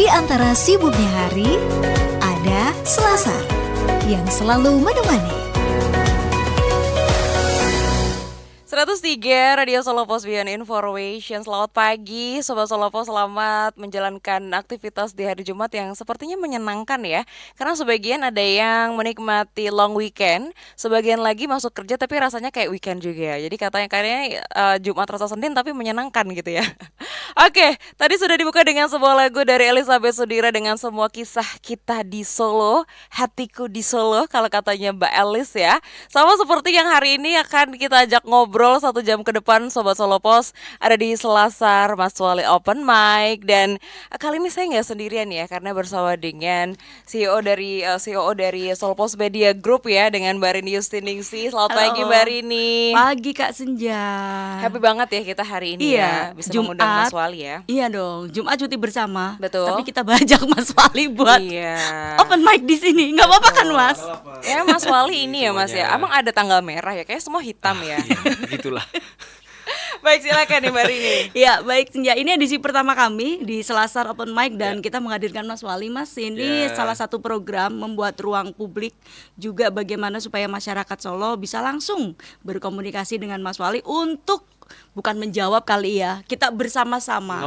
Di antara sibuknya hari, ada Selasar yang selalu menemani. 103 Radio Solo Pos Beyond Information. Selamat pagi Sobat Solo Pos, selamat menjalankan aktivitas di hari Jumat yang sepertinya menyenangkan ya. Karena sebagian ada yang menikmati long weekend, sebagian lagi masuk kerja tapi rasanya kayak weekend juga. Jadi kayaknya Jumat rasa Senin tapi menyenangkan gitu ya. Oke, tadi sudah dibuka dengan sebuah lagu dari Elizabeth Sudira dengan semua kisah kita di Solo, hatiku di Solo kalau katanya Mbak Elis ya. Sama seperti yang hari ini akan kita ajak ngobrol 1 jam ke depan Sobat Solo Pos, ada di Selasar Mas Wali Open Mic. Dan kali ini saya nggak sendirian ya, karena bersama dengan CEO dari Solo Pos Media Group ya, dengan Mbak Rini Yustiningsih. Selamat pagi Mbak Rini. Pagi Kak Senja. Happy banget ya kita hari ini ya bisa mengundang Mas Wali ya. Iya dong, Jumat cuti bersama. Betul. Tapi kita bajak Mas Wali buat open mic di sini. Nggak apa-apa kan Mas? Ya Mas Wali ini ya Mas ya. Emang ada tanggal merah ya? Kayak semua hitam ya. Begitulah. Baik, silakan nih Mbak Rini. Ya baik Senja, ini edisi pertama kami di Selasar Open Mic dan kita menghadirkan Mas Wali. Mas, ini salah satu program membuat ruang publik juga bagaimana supaya masyarakat Solo bisa langsung berkomunikasi dengan Mas Wali untuk bukan menjawab kali ya, kita bersama-sama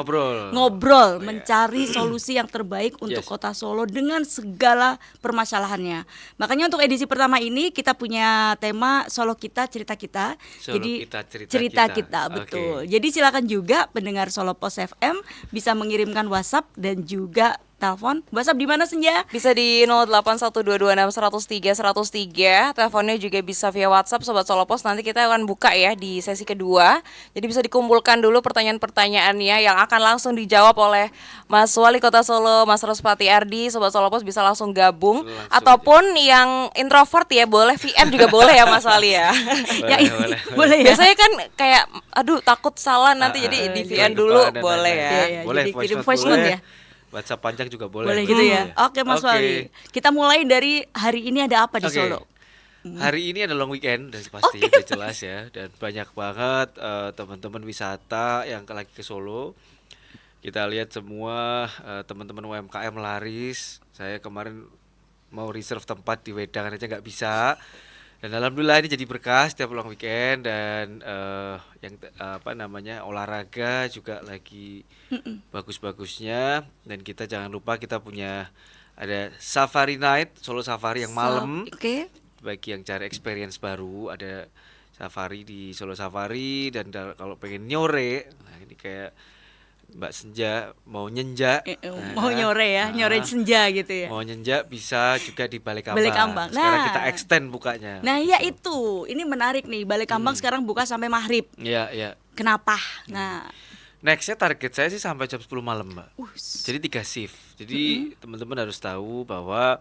ngobrol mencari solusi yang terbaik untuk kota Solo dengan segala permasalahannya. Makanya untuk edisi pertama ini kita punya tema Solo Kita Cerita Kita. Jadi cerita kita betul. Jadi silakan juga pendengar Solo Pos FM bisa mengirimkan WhatsApp dan juga telepon. WhatsApp di mana Senja? Bisa di 081226103103. Teleponnya juga bisa via WhatsApp Sobat Solo Pos. Nanti kita akan buka ya di sesi kedua. Jadi bisa dikumpulkan dulu pertanyaan-pertanyaannya yang akan langsung dijawab oleh Mas Wali Kota Solo, Mas Rospati Ardi. Sobat Solo Pos bisa langsung gabung ataupun yang introvert ya boleh VM juga boleh ya Mas Wali ya. Boleh ya. Biasanya kan kayak aduh takut salah nanti jadi di VM dulu boleh ya. Boleh jadi kirim voice note ya. WhatsApp panjang juga boleh. Boleh gitu ya. Oke Mas Wali. Kita mulai dari hari ini ada apa di Solo? Hari ini ada long weekend dan pasti udah jelas ya, dan banyak banget teman-teman wisata yang lagi ke Solo. Kita lihat semua teman-teman UMKM laris. Saya kemarin mau reserve tempat di Wedangan aja nggak bisa. Dan alhamdulillah ini jadi berkah setiap long weekend, dan yang olahraga juga lagi bagus-bagusnya. Dan kita jangan lupa kita punya ada Safari Night, Solo Safari yang malam. Bagi yang cari experience baru, ada safari di Solo Safari. Dan kalau pengen nyore, nah ini kayak Mbak Senja mau nyenja, mau nyore ya, nyore senja gitu ya. Mau nyenja bisa juga di Balai Kambang. Sekarang kita extend bukanya. Nah ya itu, ini menarik nih, Balai Kambang sekarang buka sampai maghrib. Iya. Kenapa? Nah, nextnya target saya sih sampai jam 10 malam Mbak. Jadi 3 shift. Jadi teman-teman harus tahu bahwa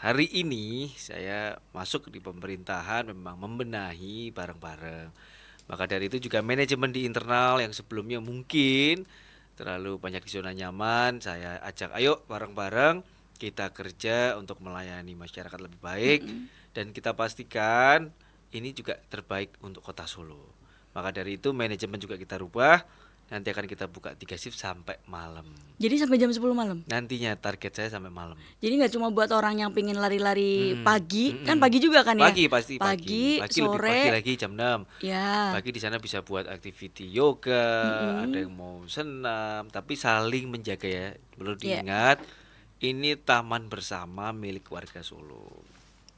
hari ini saya masuk di pemerintahan memang membenahi bareng-bareng. Maka dari itu juga manajemen di internal yang sebelumnya mungkin terlalu banyak di zona nyaman, saya ajak ayo bareng-bareng kita kerja untuk melayani masyarakat lebih baik. Dan kita pastikan ini juga terbaik untuk kota Solo. Maka dari itu manajemen juga kita rubah. Nanti akan kita buka 3 shift sampai malam. Jadi sampai jam 10 malam? Nantinya target saya sampai malam. Jadi gak cuma buat orang yang pengen lari-lari pagi, kan pagi juga kan ya? Pagi, sore. lebih pagi lagi jam 6 ya. Pagi di sana bisa buat activity yoga, ada yang mau senam. Tapi saling menjaga ya, perlu diingat ini taman bersama milik warga Solo.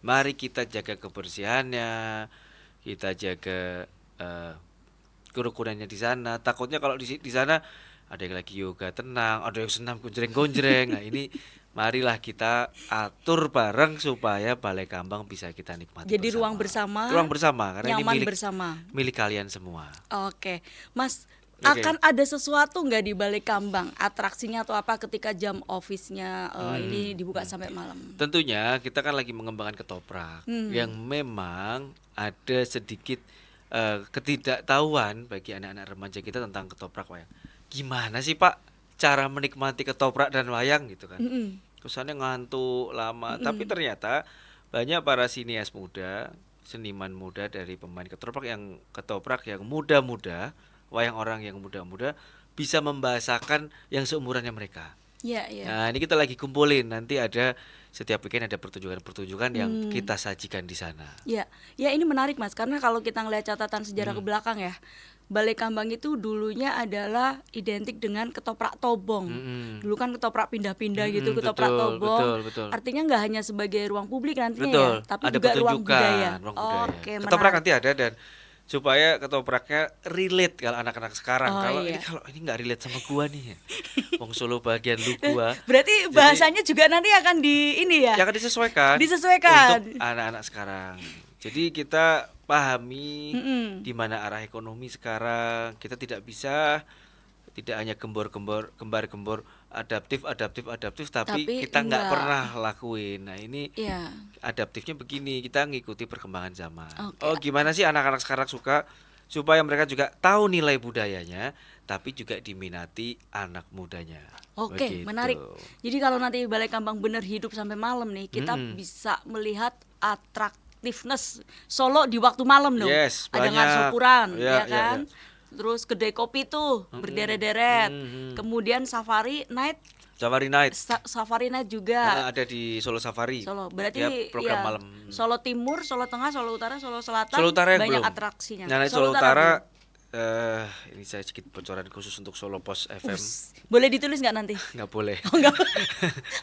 Mari kita jaga kebersihannya, kita jaga kerukunannya di sana. Takutnya kalau di sana ada yang lagi yoga tenang, ada yang senam gonjreng-gonjreng. Nah ini marilah kita atur bareng supaya Balai Kambang bisa kita nikmati. Jadi bersama. ruang bersama karena nyaman ini milik kalian semua. Oke. Mas, akan ada sesuatu nggak di Balai Kambang, atraksinya atau apa ketika jam office-nya ini dibuka sampai malam? Tentunya kita kan lagi mengembangkan ketoprak yang memang ada sedikit ketidaktahuan bagi anak-anak remaja kita tentang ketoprak wayang. Gimana sih Pak cara menikmati ketoprak dan wayang gitu kan? Kesannya ngantuk lama, tapi ternyata banyak para sinias muda, seniman muda dari pemain ketoprak yang muda-muda, wayang orang yang muda-muda bisa membahasakan yang seumurannya mereka. Iya, iya. Nah, ini kita lagi kumpulin, nanti ada setiap weekend ada pertunjukan-pertunjukan yang kita sajikan di sana. Ya, ya ini menarik Mas, karena kalau kita ngelihat catatan sejarah ke belakang ya, Balai Kambang itu dulunya adalah identik dengan ketoprak tobong. Dulu kan ketoprak pindah-pindah gitu, ketoprak betul, tobong. betul. Artinya nggak hanya sebagai ruang publik nantinya Betul, ya, tapi ada juga ruang pertunjukan, budaya. ruang budaya. Oke, Ketoprak menarik. nanti ada, dan supaya ketopraknya relate kalau anak-anak sekarang. Oh, Kalau iya. ini nggak relate sama gua nih. Wong Solo bagian lu gua. Berarti bahasanya juga nanti akan di ini ya. Ya akan disesuaikan. Disesuaikan. Untuk anak-anak sekarang. Jadi kita pahami Mm-mm. di mana arah ekonomi sekarang. Kita tidak hanya gembar-gembor adaptif, tapi Tapi kita nggak enggak. pernah lakuin. Nah, ini Iya. adaptifnya begini, kita ngikuti perkembangan zaman. Oke. Oh, gimana sih anak-anak sekarang suka, supaya mereka juga tahu nilai budayanya, tapi juga diminati anak mudanya. Oke, Begitu. menarik. Jadi kalau nanti Balai Kambang benar hidup sampai malam nih, kita bisa melihat atraktifness Solo di waktu malam dong. Yes, Ada banyak. ngarsopuran, Ya, ya ya, kan? Terus kedai kopi tuh berderet-deret. Kemudian safari night, Safari Night safari night juga. ada di Solo Safari. Solo. Berarti Ya, program ya, malam. Solo Timur, Solo Tengah, Solo Utara, Solo Selatan Solo Utara yang banyak belum. atraksinya. Nah, Solo Utara, belum. ini saya sedikit bocoran khusus untuk Solo Pos FM. Boleh ditulis nggak nanti? Nggak boleh.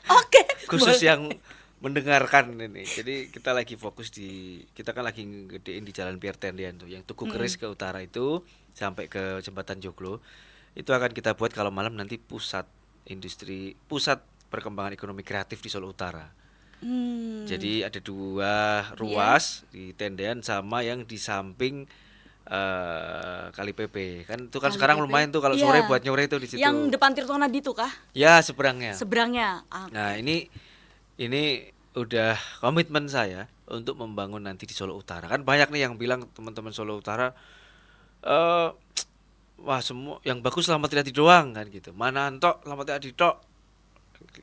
Oke. Khusus boleh. yang mendengarkan ini. Jadi kita lagi fokus kita kan lagi ngedein di Jalan Pierre Tendian tuh, yang Tugu Keris ke utara itu sampai ke Jembatan Joglo. Itu akan kita buat kalau malam nanti pusat perkembangan ekonomi kreatif di Solo Utara. Jadi ada 2 ruas di Tendean sama yang di samping Kali PP. Kan itu kan Kali sekarang PP. lumayan tuh kalau Iya. sore buat nyore itu di situ. Yang depan Tirtona itu kah? Ya, seberangnya. Seberangnya. Nah, ini udah komitmen saya untuk membangun nanti di Solo Utara. Kan banyak nih yang bilang, teman-teman Solo Utara, wah semua yang bagus Slamet Riyadi doang kan gitu. Mana antok Slamet Riyadi tok,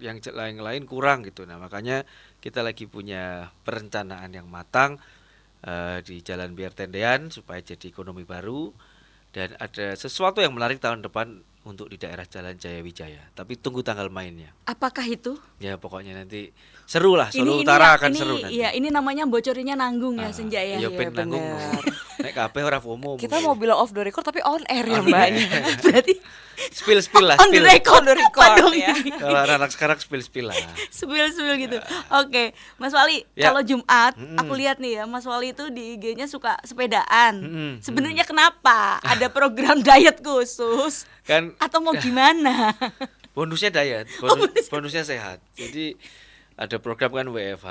yang lain-lain kurang gitu. Nah, makanya kita lagi punya perencanaan yang matang di Jalan Biar Tendean supaya jadi ekonomi baru, dan ada sesuatu yang menarik tahun depan untuk di daerah Jalan Jaya Wijaya. Tapi tunggu tanggal mainnya. Apakah itu? Ya pokoknya nanti seru lah, Solo Utara akan seru nanti. Iya, ini namanya bocorinnya nanggung ya Senja ya. Iya, ben Iya, nanggung. bener. Nek kabeh ora FOMO. Kita mau bilang off the record tapi on air ya On mbaknya. Berarti spill lah, on the spill. record, On the record, Apa dong ya. ini? Kalau anak sekarang spill lah. Spill gitu. Oke, Mas Wali, Ya. kalau Jumat aku lihat nih ya, Mas Wali itu di IG-nya suka sepedaan. Sebenarnya kenapa? Ada program diet khusus Kan atau mau gimana? bonusnya diet, bonusnya sehat. Jadi ada program kan WFH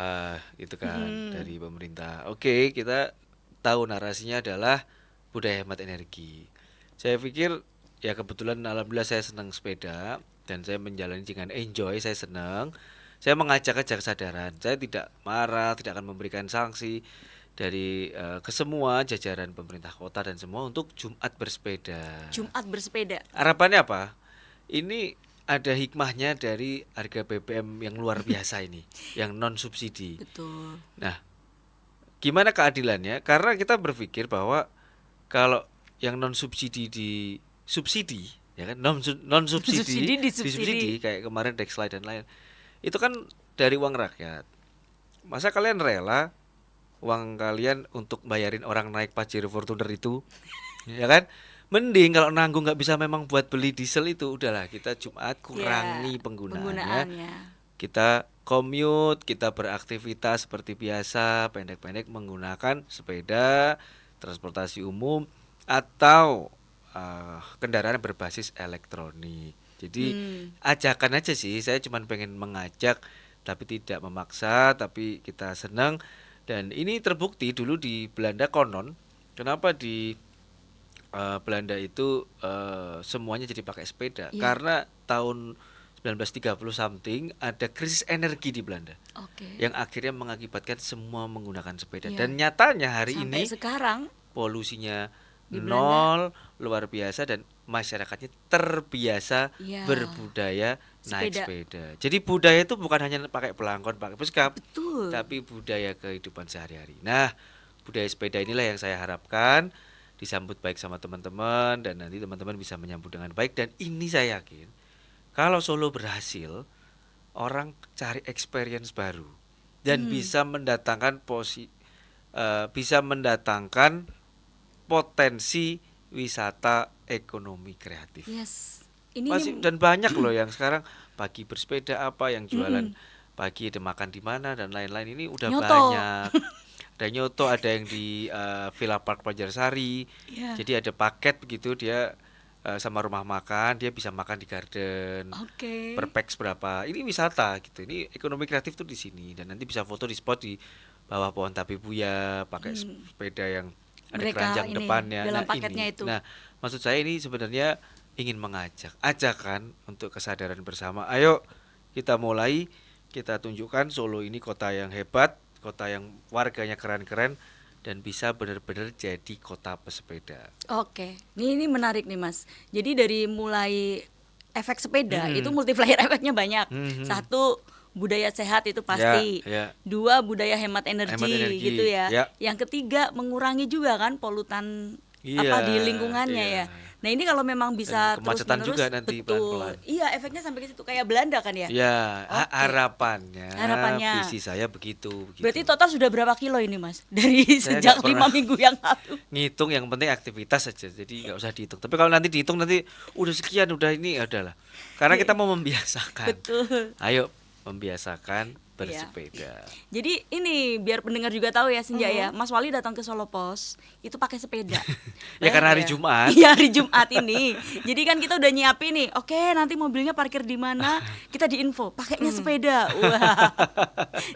gitu kan dari pemerintah. Oke, kita tahu narasinya adalah budaya hemat energi. Saya pikir ya kebetulan alhamdulillah saya senang sepeda dan saya menjalani dengan enjoy, saya senang. Saya mengajak aja kesadaran. Saya tidak marah, tidak akan memberikan sanksi dari ke semua jajaran pemerintah kota dan semua untuk Jumat bersepeda. Jumat bersepeda. Harapannya apa? Ini ada hikmahnya dari harga BBM yang luar biasa ini, yang non subsidi. Betul. Nah, gimana keadilannya? Karena kita berpikir bahwa kalau yang non subsidi di subsidi, ya kan, non subsidi Subsidi disubsidi. disubsidi, kayak kemarin Dexlight dan lain, itu kan dari uang rakyat. Masa kalian rela uang kalian untuk bayarin orang naik Pajero Fortuner itu, ya kan? Mending kalau nanggung nggak bisa memang buat beli diesel itu, udahlah kita Jumat kurangi Ya, penggunaannya. Kita commute, kita beraktivitas seperti biasa, pendek-pendek menggunakan sepeda, transportasi umum atau kendaraan berbasis elektronik. Jadi ajakan aja sih, saya cuma pengen mengajak tapi tidak memaksa, tapi kita senang. Dan ini terbukti dulu di Belanda konon, kenapa di Belanda itu semuanya jadi pakai sepeda, Iya. karena tahun 1930 something ada krisis energi di Belanda Oke. yang akhirnya mengakibatkan semua menggunakan sepeda. Iya. Dan nyatanya hari Sampai ini sekarang polusinya Di nol, luar biasa, dan masyarakatnya terbiasa Iya. berbudaya naik Sepeda. sepeda. Jadi budaya itu bukan hanya pakai pelangkon, pakai puskap, betul. tapi budaya kehidupan sehari-hari. Nah, budaya sepeda inilah yang saya harapkan disambut baik sama teman-teman dan nanti teman-teman bisa menyambut dengan baik. Dan ini saya yakin kalau Solo berhasil, orang cari experience baru dan bisa mendatangkan bisa mendatangkan potensi wisata ekonomi kreatif. Yes. Ini Dan banyak loh yang sekarang pagi bersepeda apa yang jualan pagi ada makan di mana dan lain-lain, ini udah Nyoto. banyak. Ada nyoto, ada yang di Villa Park Banjarsari. Iya. Jadi ada paket begitu, dia sama rumah makan, dia bisa makan di garden. Oke. Per pax berapa? Ini wisata gitu. Ini ekonomi kreatif tuh di sini dan nanti bisa foto di spot di bawah pohon tabebuya, pakai sepeda yang ada Mereka keranjang ini, depannya. dalam paketnya ini. itu. Nah, maksud saya ini sebenarnya ingin ajakan untuk kesadaran bersama. Ayo kita mulai, kita tunjukkan Solo ini kota yang hebat, kota yang warganya keren-keren dan bisa benar-benar jadi kota pesepeda. Oke, ini menarik nih Mas. Jadi dari mulai efek sepeda itu multiplier efeknya banyak. Satu, budaya sehat itu pasti. Ya. Dua, budaya hemat energi, Hemat energi, gitu ya. ya. Yang ketiga, mengurangi juga kan polutan Iya, di lingkungannya iya. ya. Nah ini kalau memang bisa Dan kemacetan terus-menerus, juga nanti betul. pelan-pelan. Iya, efeknya sampai ke situ kayak Belanda kan ya. Ya, Oke. harapannya, visi saya begitu. Berarti total sudah berapa kilo ini Mas? Dari Saya sejak nggak 5 pernah minggu yang lalu. ngitung, yang penting aktivitas saja, jadi nggak usah dihitung. Tapi kalau nanti dihitung nanti udah sekian, udah ini adalah karena kita mau membiasakan. Betul. Ayo membiasakan bersepeda. Jadi ini biar pendengar juga tahu ya Senja ya, Mas Wali datang ke Solo Pos itu pakai sepeda. Ya karena hari ya? Jumat. Iya hari Jumat ini. Jadi kan kita udah nyiapin nih. Oke nanti mobilnya parkir di mana? Kita diinfo pakainya sepeda. Wah.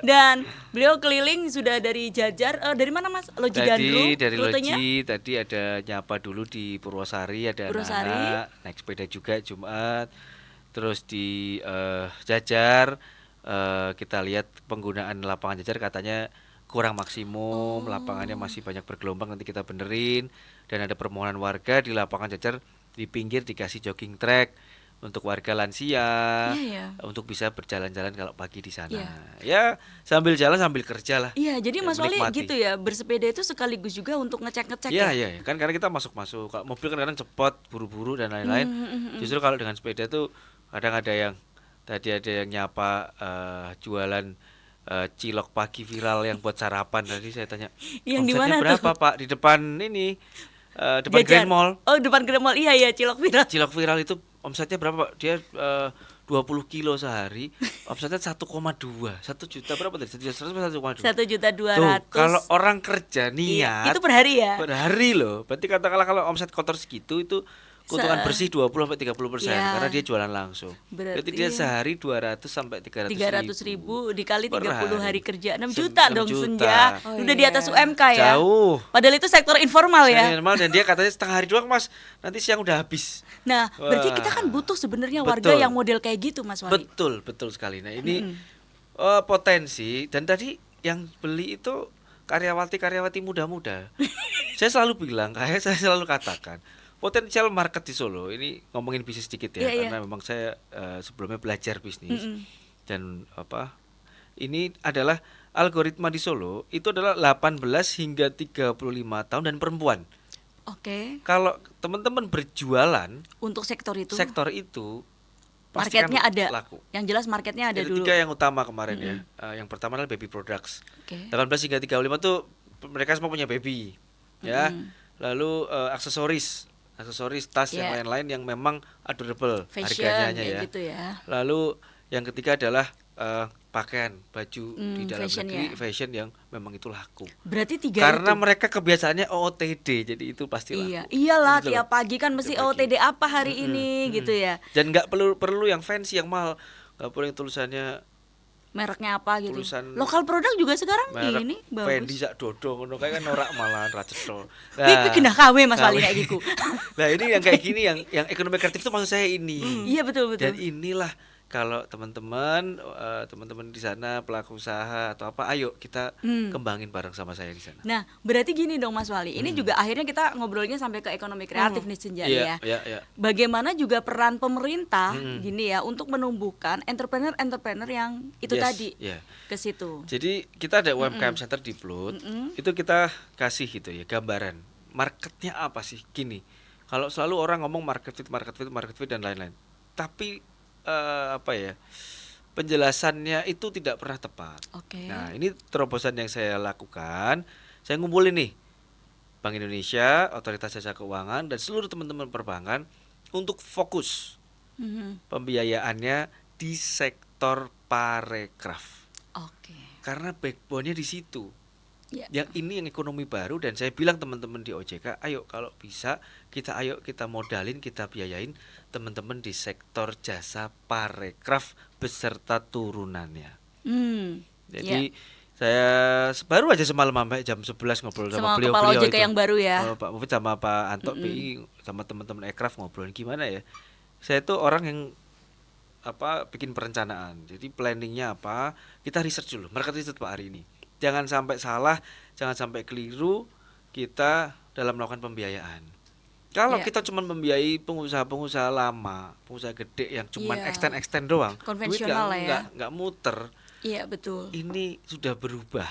Dan beliau keliling sudah dari Jajar. Dari mana Mas? Loji Gandrung. Dari rutenya? Loji tadi ada nyapa dulu di Purwosari, ada Purwosari. anak-anak naik sepeda juga Jumat. Terus di Jajar kita lihat penggunaan lapangan Jajar katanya kurang maksimum, lapangannya masih banyak bergelombang, nanti kita benerin. Dan ada permohonan warga di lapangan Jajar di pinggir dikasih jogging track untuk warga lansia, Iya, ya. untuk bisa berjalan-jalan kalau pagi di sana. Iya. Ya sambil jalan sambil kerja lah. Iya, jadi Ya, Mas Wali menikmati. gitu ya, bersepeda itu sekaligus juga untuk ngecek-ngecek Iya, ya. iya, kan karena kita masuk-masuk. Kalau mobil kan kadang cepet, buru-buru dan lain-lain. Justru kalau dengan sepeda tuh kadang ada yang tadi ada yang nyapa jualan cilok pagi viral yang buat sarapan. Tadi saya tanya, Yang di omsetnya mana berapa tuh? Pak? Di depan ini, depan Jajan. Grand Mall. Oh, depan Grand Mall. Iya ya, cilok viral. Cilok viral itu omsetnya berapa Pak? Dia 20 kilo sehari, omsetnya 1,2, 1 juta berapa tadi? 1 juta 100 1,2. 1.200.000. Tuh, kalau orang kerja Iya, niat itu per hari ya. per hari loh. Berarti katakanlah kalau omset kotor segitu itu keuntungan Se- bersih 20-30% Ya. karena dia jualan langsung. Berarti dia Berarti sehari 200 sampai 300 300.000 dikali per 30 hari. hari kerja 6 Sem- juta 6 dong juta. Senja. Oh, Udah di iya. atas UMK ya. Jauh. Padahal itu sektor informal ya. Normal, dan dia katanya setengah hari doang Mas, nanti siang udah habis. Nah, berarti kita kan Wah. butuh sebenarnya warga Betul. yang model kayak gitu Mas Wali. Betul sekali. Nah, ini potensi, dan tadi yang beli itu karyawati muda-muda. Saya selalu bilang, saya selalu katakan, potensial market di Solo ini, ngomongin bisnis sedikit ya, Iya, iya. karena memang saya sebelumnya belajar bisnis. Dan ini adalah algoritma di Solo itu adalah 18 hingga 35 tahun dan perempuan. Oke. Kalau teman-teman berjualan Untuk sektor itu sektor itu pasti marketnya kan ada. laku. Yang jelas marketnya ada Ada dulu. 3 yang utama kemarin ya. Yang pertama adalah baby products. Oke. 18 hingga 35 tuh mereka semua punya baby. Ya. Lalu aksesoris tas yang Yeah. lain-lain yang memang adorable Fashion harganya kayak ya. gitu ya. Lalu yang ketiga adalah pakaian, baju di dalam fashion negeri, ya. fashion yang memang itu laku. Berarti 3 Karena itu. mereka kebiasaannya OOTD, jadi itu pasti laku. Iya, iyalah Gitu loh. tiap pagi kan mesti Tiap pagi. OTD apa hari ini gitu ya. Dan nggak perlu yang fancy, yang mahal, nggak perlu yang tulisannya Mereknya apa gitu. Tulisan Lokal produk juga sekarang merek ini Fendi bagus. sak dodo ngono kae kan ora malahan ra cetho. Wih, kena KW Mas Wali KW. kayak gitu. Nah, ini yang kayak gini yang ekonomi kreatif itu maksud saya ini. Iya betul Dan betul. inilah kalau teman-teman di sana pelaku usaha atau apa, ayo kita kembangin bareng sama saya di sana. Nah, berarti gini dong Mas Wali. Ini juga akhirnya kita ngobrolnya sampai ke ekonomi kreatif nih Senjani ya. Iya. Bagaimana juga peran pemerintah gini ya untuk menumbuhkan entrepreneur yang itu Yes, tadi ya. ke situ. Jadi kita ada UMKM Center di Plut, itu kita kasih gitu ya gambaran. marketnya apa sih? Gini, kalau selalu orang ngomong market fit dan lain-lain, tapi apa ya, penjelasannya itu tidak pernah tepat. Oke. Nah, ini terobosan yang saya lakukan. Saya ngumpulin nih Bank Indonesia, Otoritas Jasa Keuangan, dan seluruh teman-teman perbankan untuk fokus pembiayaannya di sektor parekraf. Oke. Karena backbone-nya di situ. Ya. Yang ini yang ekonomi baru, dan saya bilang teman-teman di OJK, ayo kalau bisa ayo kita modalin, kita biayain teman-teman di sektor jasa parekraf beserta turunannya. Jadi saya baru aja semalam sampai jam 11 ngobrol sama beliau Kepala OJK itu. yang baru ya. Pak Mufid sama Pak Anto BI sama teman-teman Ekraf ngobrolin gimana ya. Saya itu orang yang bikin perencanaan. Jadi planningnya apa? Kita research dulu, market research Pak hari ini. Jangan sampai salah, jangan sampai keliru kita dalam melakukan pembiayaan. Kalau kita cuma membiayai pengusaha-pengusaha lama, pengusaha gede yang cuma extend doang, konvensional lah ya. Nggak muter. Iya betul. Ini sudah berubah,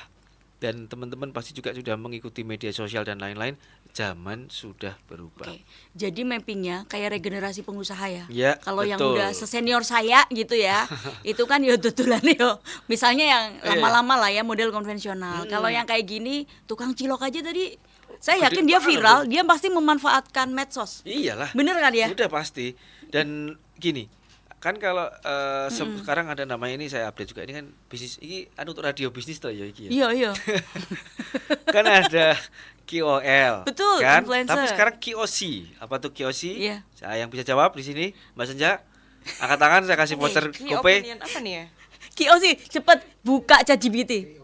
dan teman-teman pasti juga sudah mengikuti media sosial dan lain-lain. Zaman sudah berubah. Oke. Jadi mappingnya kayak regenerasi pengusaha ya. Ya, Kalau yang betul. udah sesenior saya gitu ya, itu kan ya tutulan yo. Misalnya yang lama-lama lah ya model konvensional. Kalau yang kayak gini tukang cilok aja tadi, saya yakin dia viral, dia pasti memanfaatkan medsos. Iyalah. Bener kan ya? Udah pasti. Dan gini, kan kalau sekarang ada namanya, ini saya update juga, ini kan bisnis ini untuk radio bisnis tuh ya iki ya. Iya. Kan ada KOL. Betul, kan? influencer. Tapi sekarang KOC. Apa tuh KOC? Iya. Saya yang bisa jawab di sini, Mbak Senja. Angkat tangan, saya kasih voucher Key kopi. opinion apa nih ya? Kio sih cepet buka ChatGPT.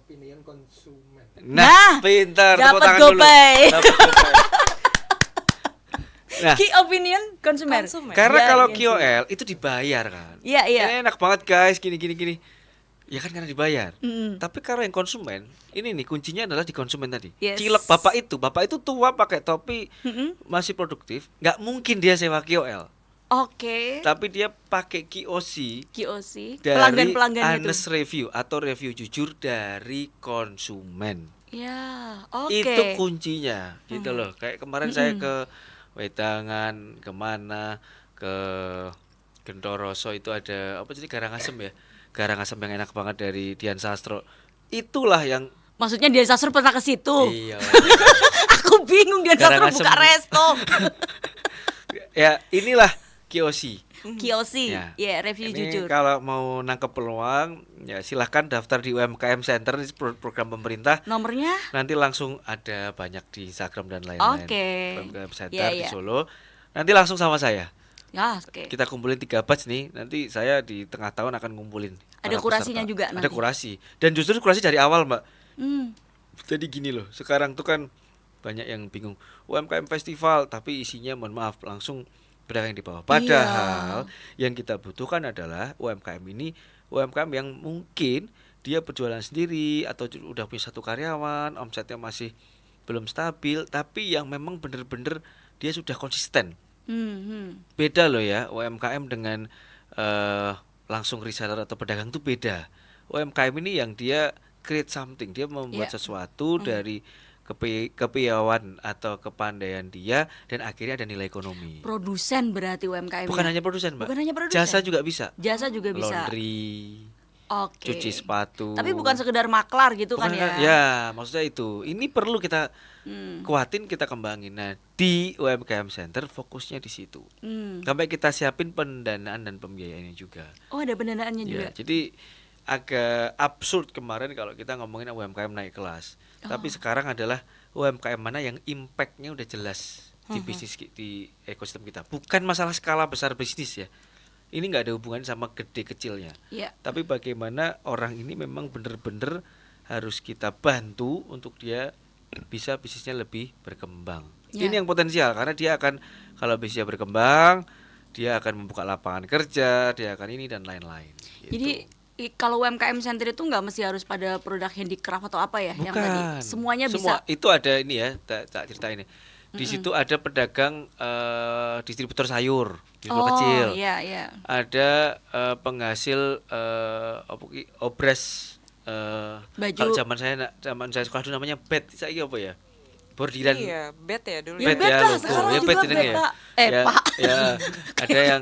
Nah, pintar. Tepuk Dapat tangan dulu. gopay. Dapat gopay. Nah, Key opinion konsumen. karena Ya, kalau iya KOL itu dibayar kan. Iya. Ini enak banget guys, gini. Ya kan karena dibayar. Tapi kalau yang konsumen, ini nih kuncinya adalah di konsumen tadi. Yes. Cilek bapak itu tua pakai topi, masih produktif, nggak mungkin dia sewa KOL. Oke. Tapi dia pakai KOC KOC. dari Pelanggan-pelanggan itu. honest review atau review jujur dari konsumen. Ya, oke. Itu kuncinya, gitu loh. Kayak kemarin saya ke Wedangan, kemana, ke Gendoroso itu ada apa sih, Karangasem ya. Karangasem yang enak banget dari Dian Sastro. Itulah yang Maksudnya Dian Sastro pernah ke situ. iya. Aku bingung Dian Sastro Karangasem. buka resto. Ya, inilah KOC. KOC. Ya. Ya, review Ini jujur. kalau mau nangkep peluang, ya silahkan daftar di UMKM Center, ini program pemerintah. Nomornya? Nanti langsung ada banyak di Instagram dan lain-lain. Oke. UMKM Center Ya, di ya. Solo. Nanti langsung sama saya. Ya, oke. Kita kumpulin 3 batch nih. Nanti saya di tengah tahun akan ngumpulin Ada para kurasinya peserta. juga Ada nanti. kurasi. Dan justru kurasi dari awal, Mbak. Hmm. Jadi gini loh, sekarang tuh kan banyak yang bingung UMKM festival, tapi isinya mohon maaf langsung pedagang di bawah. Padahal yang kita butuhkan adalah UMKM ini, UMKM yang mungkin dia berjualan sendiri atau udah punya 1 karyawan, omsetnya masih belum stabil, tapi yang memang bener-bener dia sudah konsisten. Beda loh ya, UMKM dengan langsung reseller atau pedagang itu beda. UMKM ini yang dia create something, dia membuat sesuatu dari kepiawaian atau kepandaian dia, dan akhirnya ada nilai ekonomi. Produsen berarti UMKM. Bukan hanya produsen, Mbak. Bukan hanya produsen. Jasa juga bisa. Jasa juga bisa. Laundry, Oke. cuci sepatu. Tapi bukan sekedar maklar gitu Bukan kan ya. ya, maksudnya itu. Ini perlu kita kuatin, kita kembangin. Nah, di UMKM Center fokusnya di situ. Sampai kita siapin pendanaan dan pembiayaannya juga. Oh, ada pendanaannya Ya, juga. jadi agak absurd kemarin kalau kita ngomongin UMKM naik kelas. Tapi sekarang adalah UMKM mana yang impact-nya udah jelas di bisnis, di ekosistem kita. Bukan masalah skala besar bisnis ya. Ini nggak ada hubungan sama gede kecilnya. Iya. Tapi bagaimana orang ini memang benar-benar harus kita bantu untuk dia bisa bisnisnya lebih berkembang. Ya. Ini yang potensial, karena dia akan, kalau bisnisnya berkembang, dia akan membuka lapangan kerja, dia akan ini dan lain-lain. Gitu. Jadi kalau UMKM Center itu nggak mesti harus pada produk handicraft atau apa ya? Bukan. Yang tadi semuanya Semua bisa. itu ada ini ya, tak cerita ini. Di situ ada pedagang distributor sayur, distributor kecil. Iya, iya. Ada penghasil obres Baju. kalau zaman saya sekolah dulu namanya bed, saya apa ya? bordiran. Iya, bed ya dulu Ya, ya. Bed bed ya lah, logo. sekarang Ya juga bed bed, jenenge ya. Pak. Ya, Pak. ya. Ada yang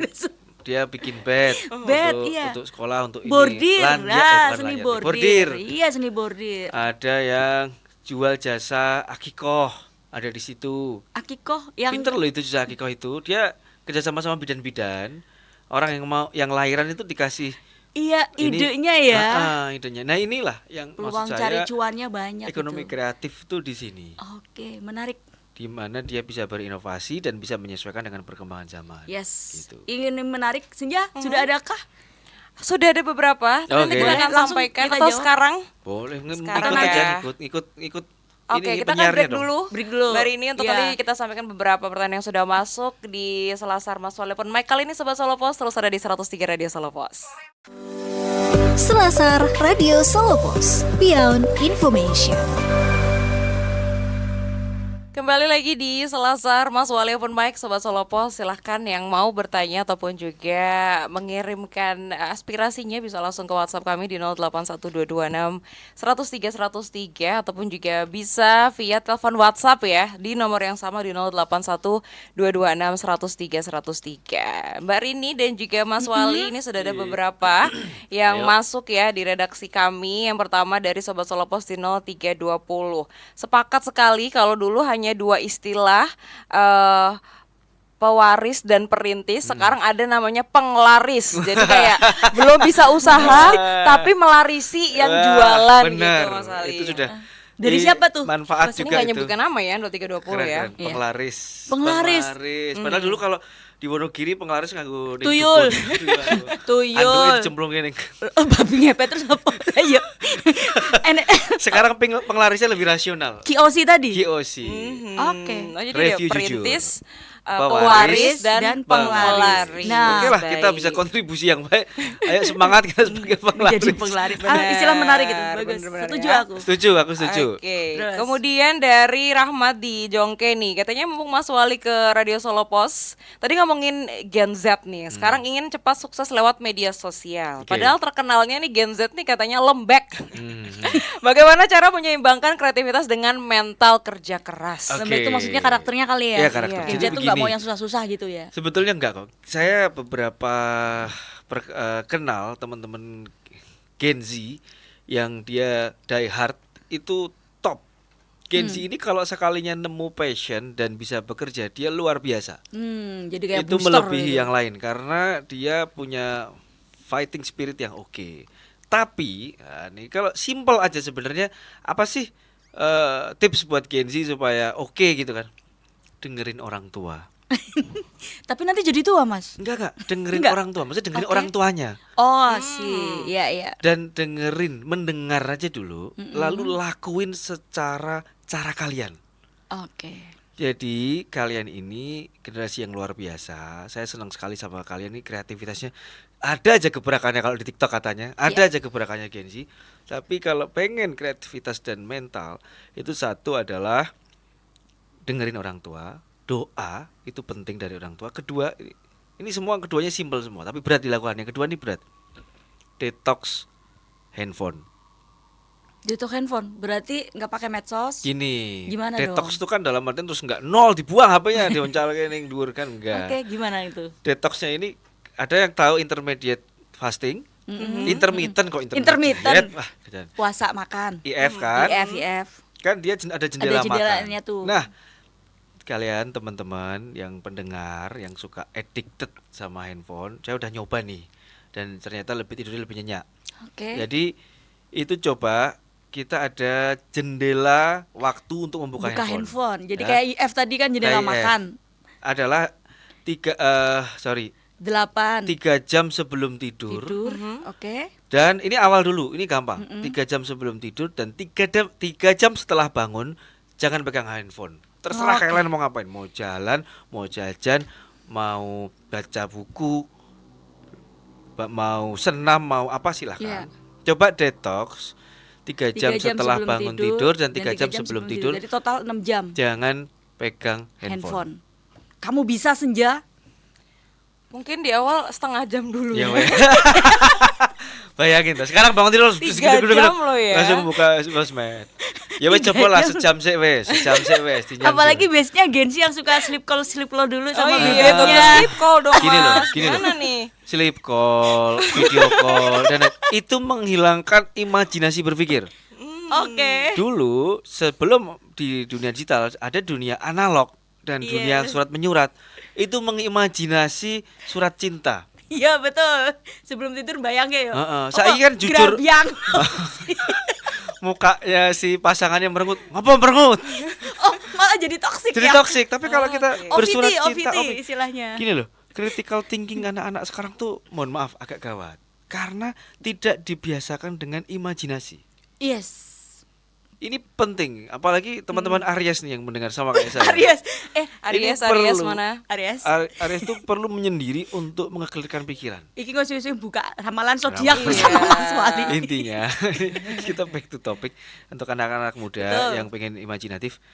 dia bikin bed, Bed, untuk iya. untuk sekolah, untuk ini. Bordir, Lanjut, bukan seni lanjut. bordir. Iya, seni bordir. Ada yang jual jasa akikoh, ada di situ. Akikoh yang Pinter loh itu jasa akikoh itu. Dia kerjasama sama bidan-bidan. Orang yang lahiran itu dikasih iya ini. idenya ya. Idenya. Nah inilah yang Peluang maksud cari saya cuannya banyak ekonomi itu. kreatif tuh di sini. Oke, menarik. Di mana dia bisa berinovasi dan bisa menyesuaikan dengan perkembangan zaman. Yes. Gitu. Ingin menarik, Senja? Sudah adakah? Sudah ada beberapa. Nanti Oke. kita akan Langsung sampaikan kita atau jawab. sekarang. Boleh Sekarang ikut aja, ya. ikut Oke, ini kita akan penyiarnya break dong. dulu. Break dulu. Dari ini untuk Iya. tadi kita sampaikan beberapa pertanyaan yang sudah masuk di Selasar Mas Wali Open Mic. Kali ini Sobat Solo Pos terus ada di 103 Radio Solo Pos. Selasar Radio Solo Pos, Beyond Information. Kembali lagi di Selasar Mas Wali Open Mic, Sobat Solo Pos. Silahkan yang mau bertanya ataupun juga mengirimkan aspirasinya bisa langsung ke WhatsApp kami di 081226 103 103 ataupun juga bisa via telepon WhatsApp ya di nomor yang sama di 081226 103 103. Mbak Rini dan juga Mas Wali ini sudah ada beberapa yang Ayo. masuk ya di redaksi kami. Yang pertama dari Sobat Solo Pos di 0320. Sepakat sekali kalau dulu hanya dua istilah pewaris dan perintis. Sekarang ada namanya penglaris. Jadi kayak belum bisa usaha tapi melarisi yang jualan benar. gitu Mas Ali. Itu sudah Dari siapa tuh? manfaat Mas ini juga nggak itu. nyebutkan nama ya 0320 Keren, ya. keren. Penglaris. Penglaris. Padahal dulu kalau di Wonogiri penglaris nganggo ning Tuyul. dukun. Tuyul. Anduke dicemplungin ning. Babi ngepet terus apa? Ayo. Enek. Sekarang penglarisnya lebih rasional. Kiosi tadi. KOC. Oke. Oh, jadi Review dia perintis, Pewaris pewaris dan dan penglaris. Nah, Oke lah, kita baik. bisa kontribusi yang baik. Ayo semangat kita sebagai penglaris. Jadi penglaris. Benar, Istilah menarik itu. Bagus. benar-benar Setuju ya. aku. Aku setuju. Oke. Terus. Kemudian dari Rahmat di Jongke nih, katanya mumpung Mas Wali ke Radio Solo Pos, tadi ngomongin Gen Z nih. Sekarang ingin cepat sukses lewat media sosial. Oke. Padahal terkenalnya nih Gen Z nih katanya lembek. Hmm. Bagaimana cara menyeimbangkan kreativitas dengan mental kerja keras? Oke. Lembek itu maksudnya karakternya kali ya. Iya, karakter. Iya. Gen Jadi Z tuh nggak mau begini. yang susah-susah gitu ya. Sebetulnya enggak kok. Saya beberapa kenal teman-teman Gen Z yang dia die hard itu top. Gen Z ini kalau sekalinya nemu passion dan bisa bekerja, dia luar biasa. Jadi kayak Itu booster melebihi gitu. yang lain karena dia punya fighting spirit yang oke. Tapi nih kalau simple aja sebenarnya apa sih tips buat Gen Z supaya oke gitu kan? Dengerin orang tua. Tapi nanti jadi tua, Mas. Enggak, dengerin Enggak. orang tua, maksudnya dengerin Oke. orang tuanya. Oh, sih. Iya, iya. Dan mendengar aja dulu, lalu lakuin secara cara kalian. Oke. Jadi kalian ini generasi yang luar biasa. Saya senang sekali sama kalian ini kreativitasnya. Ada aja gebrakannya kalau di TikTok katanya. Ada aja gebrakannya Gen Z. Tapi kalau pengen kreativitas dan mental, itu satu adalah dengerin orang tua. Doa itu penting dari orang tua. Kedua, ini semua keduanya simpel semua, tapi berat dilakukan. Yang kedua ini berat. Detox handphone. Detox handphone berarti nggak pakai medsos. Gini, Gimana detox dong? itu kan dalam artian terus nggak nol dibuang HP-nya, dioncalke ning dhuwur kan enggak. Oke, gimana itu? Detoxnya ini ada yang tahu intermediate fasting, intermittent kok Intermittent. Wah, gitu. Puasa makan. IF kan? IF. Kan dia ada jendela Ada makan. jendelanya tuh. Nah, kalian teman-teman yang pendengar yang suka addicted sama handphone, saya udah nyoba nih dan ternyata tidurnya lebih nyenyak. Oke. Jadi itu coba kita ada jendela waktu untuk membuka Buka handphone. handphone. Jadi Ya. kayak IF tadi kan jendela Kayak IF. makan. Adalah 8 3 jam sebelum tidur. Oke. Dan ini awal dulu, ini gampang. 3 jam sebelum tidur dan 3 jam setelah bangun jangan pegang handphone. Terserah Oke. kalian mau ngapain, mau jalan, mau jajan, mau baca buku, mau senam, mau apa silahkan. Coba detox 3 jam 3 jam setelah sebelum bangun tidur dan 3 jam 3 sebelum tidur. Jadi total 6 jam Jangan pegang handphone. handphone. Kamu bisa Senja? Mungkin di awal setengah jam dulu Ya, ya. Weh. Bayangin tuh. Sekarang bangun tidur terus 3 gede-gede jam loh ya. langsung buka sosmed. Ya wes coba lah sejam sih wes, dinyam Apalagi sih. biasanya Gensi yang suka sleep call dulu Oh sama iya, bebeknya. tentu sleep call dong Gini loh, Mas. gini loh. Gimana nih? Sleep call, video call dan itu menghilangkan imajinasi berpikir. Oke. Dulu sebelum di dunia digital ada dunia analog dan dunia Yes. surat menyurat. Itu mengimajinasi surat cinta. Iya betul. Sebelum tidur bayangnya ya. Heeh. Saiki kan jujur Grabyang. mukanya si pasangannya merengut. Ngapa merengut? Oh, malah jadi toksik Jadi ya. toksik. Tapi kalau kita bersurat OVT, cinta, istilahnya. gini loh, critical thinking anak-anak sekarang tuh mohon maaf agak gawat karena tidak dibiasakan dengan imajinasi. Yes. Ini penting, apalagi teman-teman Aries nih yang mendengar sama kayak saya. Aries. Aries perlu. mana? Aries. Aries tuh perlu menyendiri untuk mengeklirkan pikiran. Iki kok susu buka ramalan zodiak Ramalan. bersama Iya. Mas Wali. Intinya kita back to topic untuk anak-anak muda Betul. yang pengen imajinatif.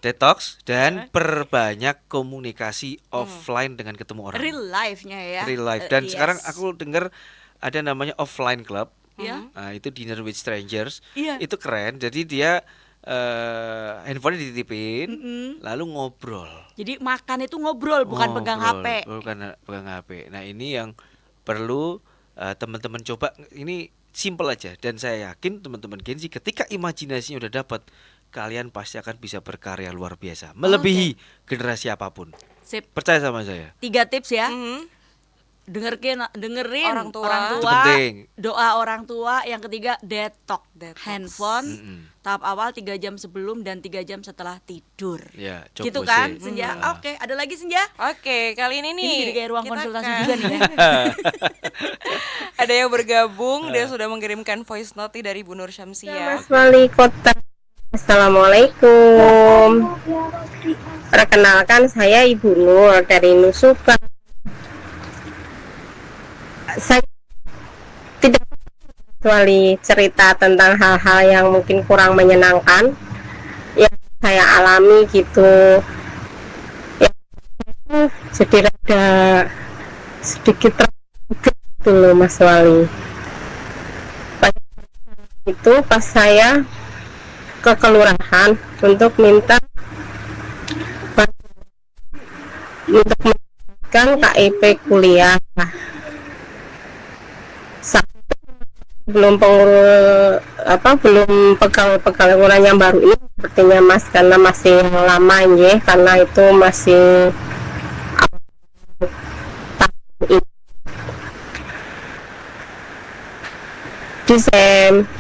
Detox dan perbanyak komunikasi offline dengan ketemu orang. Real life-nya ya. Real life. Dan Yes. sekarang aku dengar ada namanya offline club. Ya. Nah, itu dinner with strangers. Iya. Itu keren. Jadi dia handphonenya dititipin, lalu ngobrol. Jadi makan itu ngobrol bukan pegang HP. Bukan pegang HP. Nah, ini yang perlu teman-teman coba. Ini simple aja dan saya yakin teman-teman Genzi ketika imajinasinya udah dapat, kalian pasti akan bisa berkarya luar biasa, melebihi generasi apapun. Sip. Percaya sama saya. 3 tips ya. Mhm. Dengerin Orang tua. Itu penting. doa orang tua. Yang ketiga detox. Handphone Mm-mm. tahap awal 3 jam sebelum dan 3 jam setelah tidur. Ya, coba Gitu sih. kan Senja? Oke, ada lagi Senja? Oke, kali ini nih Ini jadi kayak ruang kita konsultasi akan- juga nih ya. Ada yang bergabung, dia sudah mengirimkan voice note dari Bu Nur Syamsiah. Mas Wali Kota. Assalamualaikum. Perkenalkan saya Ibu Nur dari Nusuka. Saya tidak kecuali cerita tentang hal-hal yang mungkin kurang menyenangkan yang saya alami gitu. Ya, jadi rada sedikit terganggu gitu loh Mas Wali. Itu pas saya ke kelurahan untuk minta untuk mendapatkan KIP kuliah. Belum belum pegawai yang baru ini sepertinya Mas, karena masih lama ya, karena itu masih tahun ini. Desain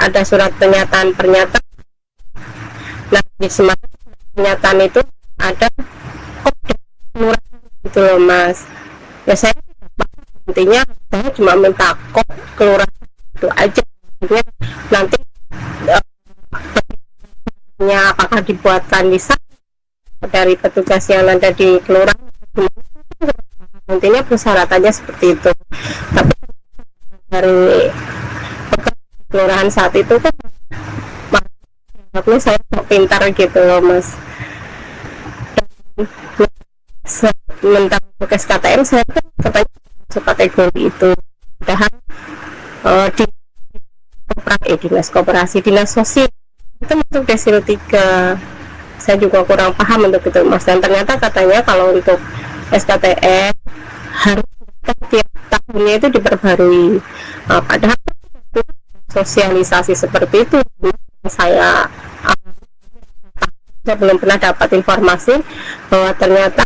ada surat pernyataan. Nah, di semacam pernyataan itu ada kode kelurahan gitu loh Mas. Ya saya intinya saya cuma minta kode kelurahan itu aja. Nanti apakah dibuatkan di sana dari petugas yang ada di kelurahan, intinya persyaratannya seperti itu. Tapi dari kelurahan saat itu kan makanya saya pintar gitu loh Mas. Tentang SKTM saya kan katanya masuk kategori itu, padahal di dinas koperasi, dinas sosial itu masuk desil 3. Saya juga kurang paham untuk itu Mas, dan ternyata katanya kalau untuk SKTM harus tiap tahunnya itu diperbarui. Padahal sosialisasi seperti itu saya belum pernah dapat informasi bahwa ternyata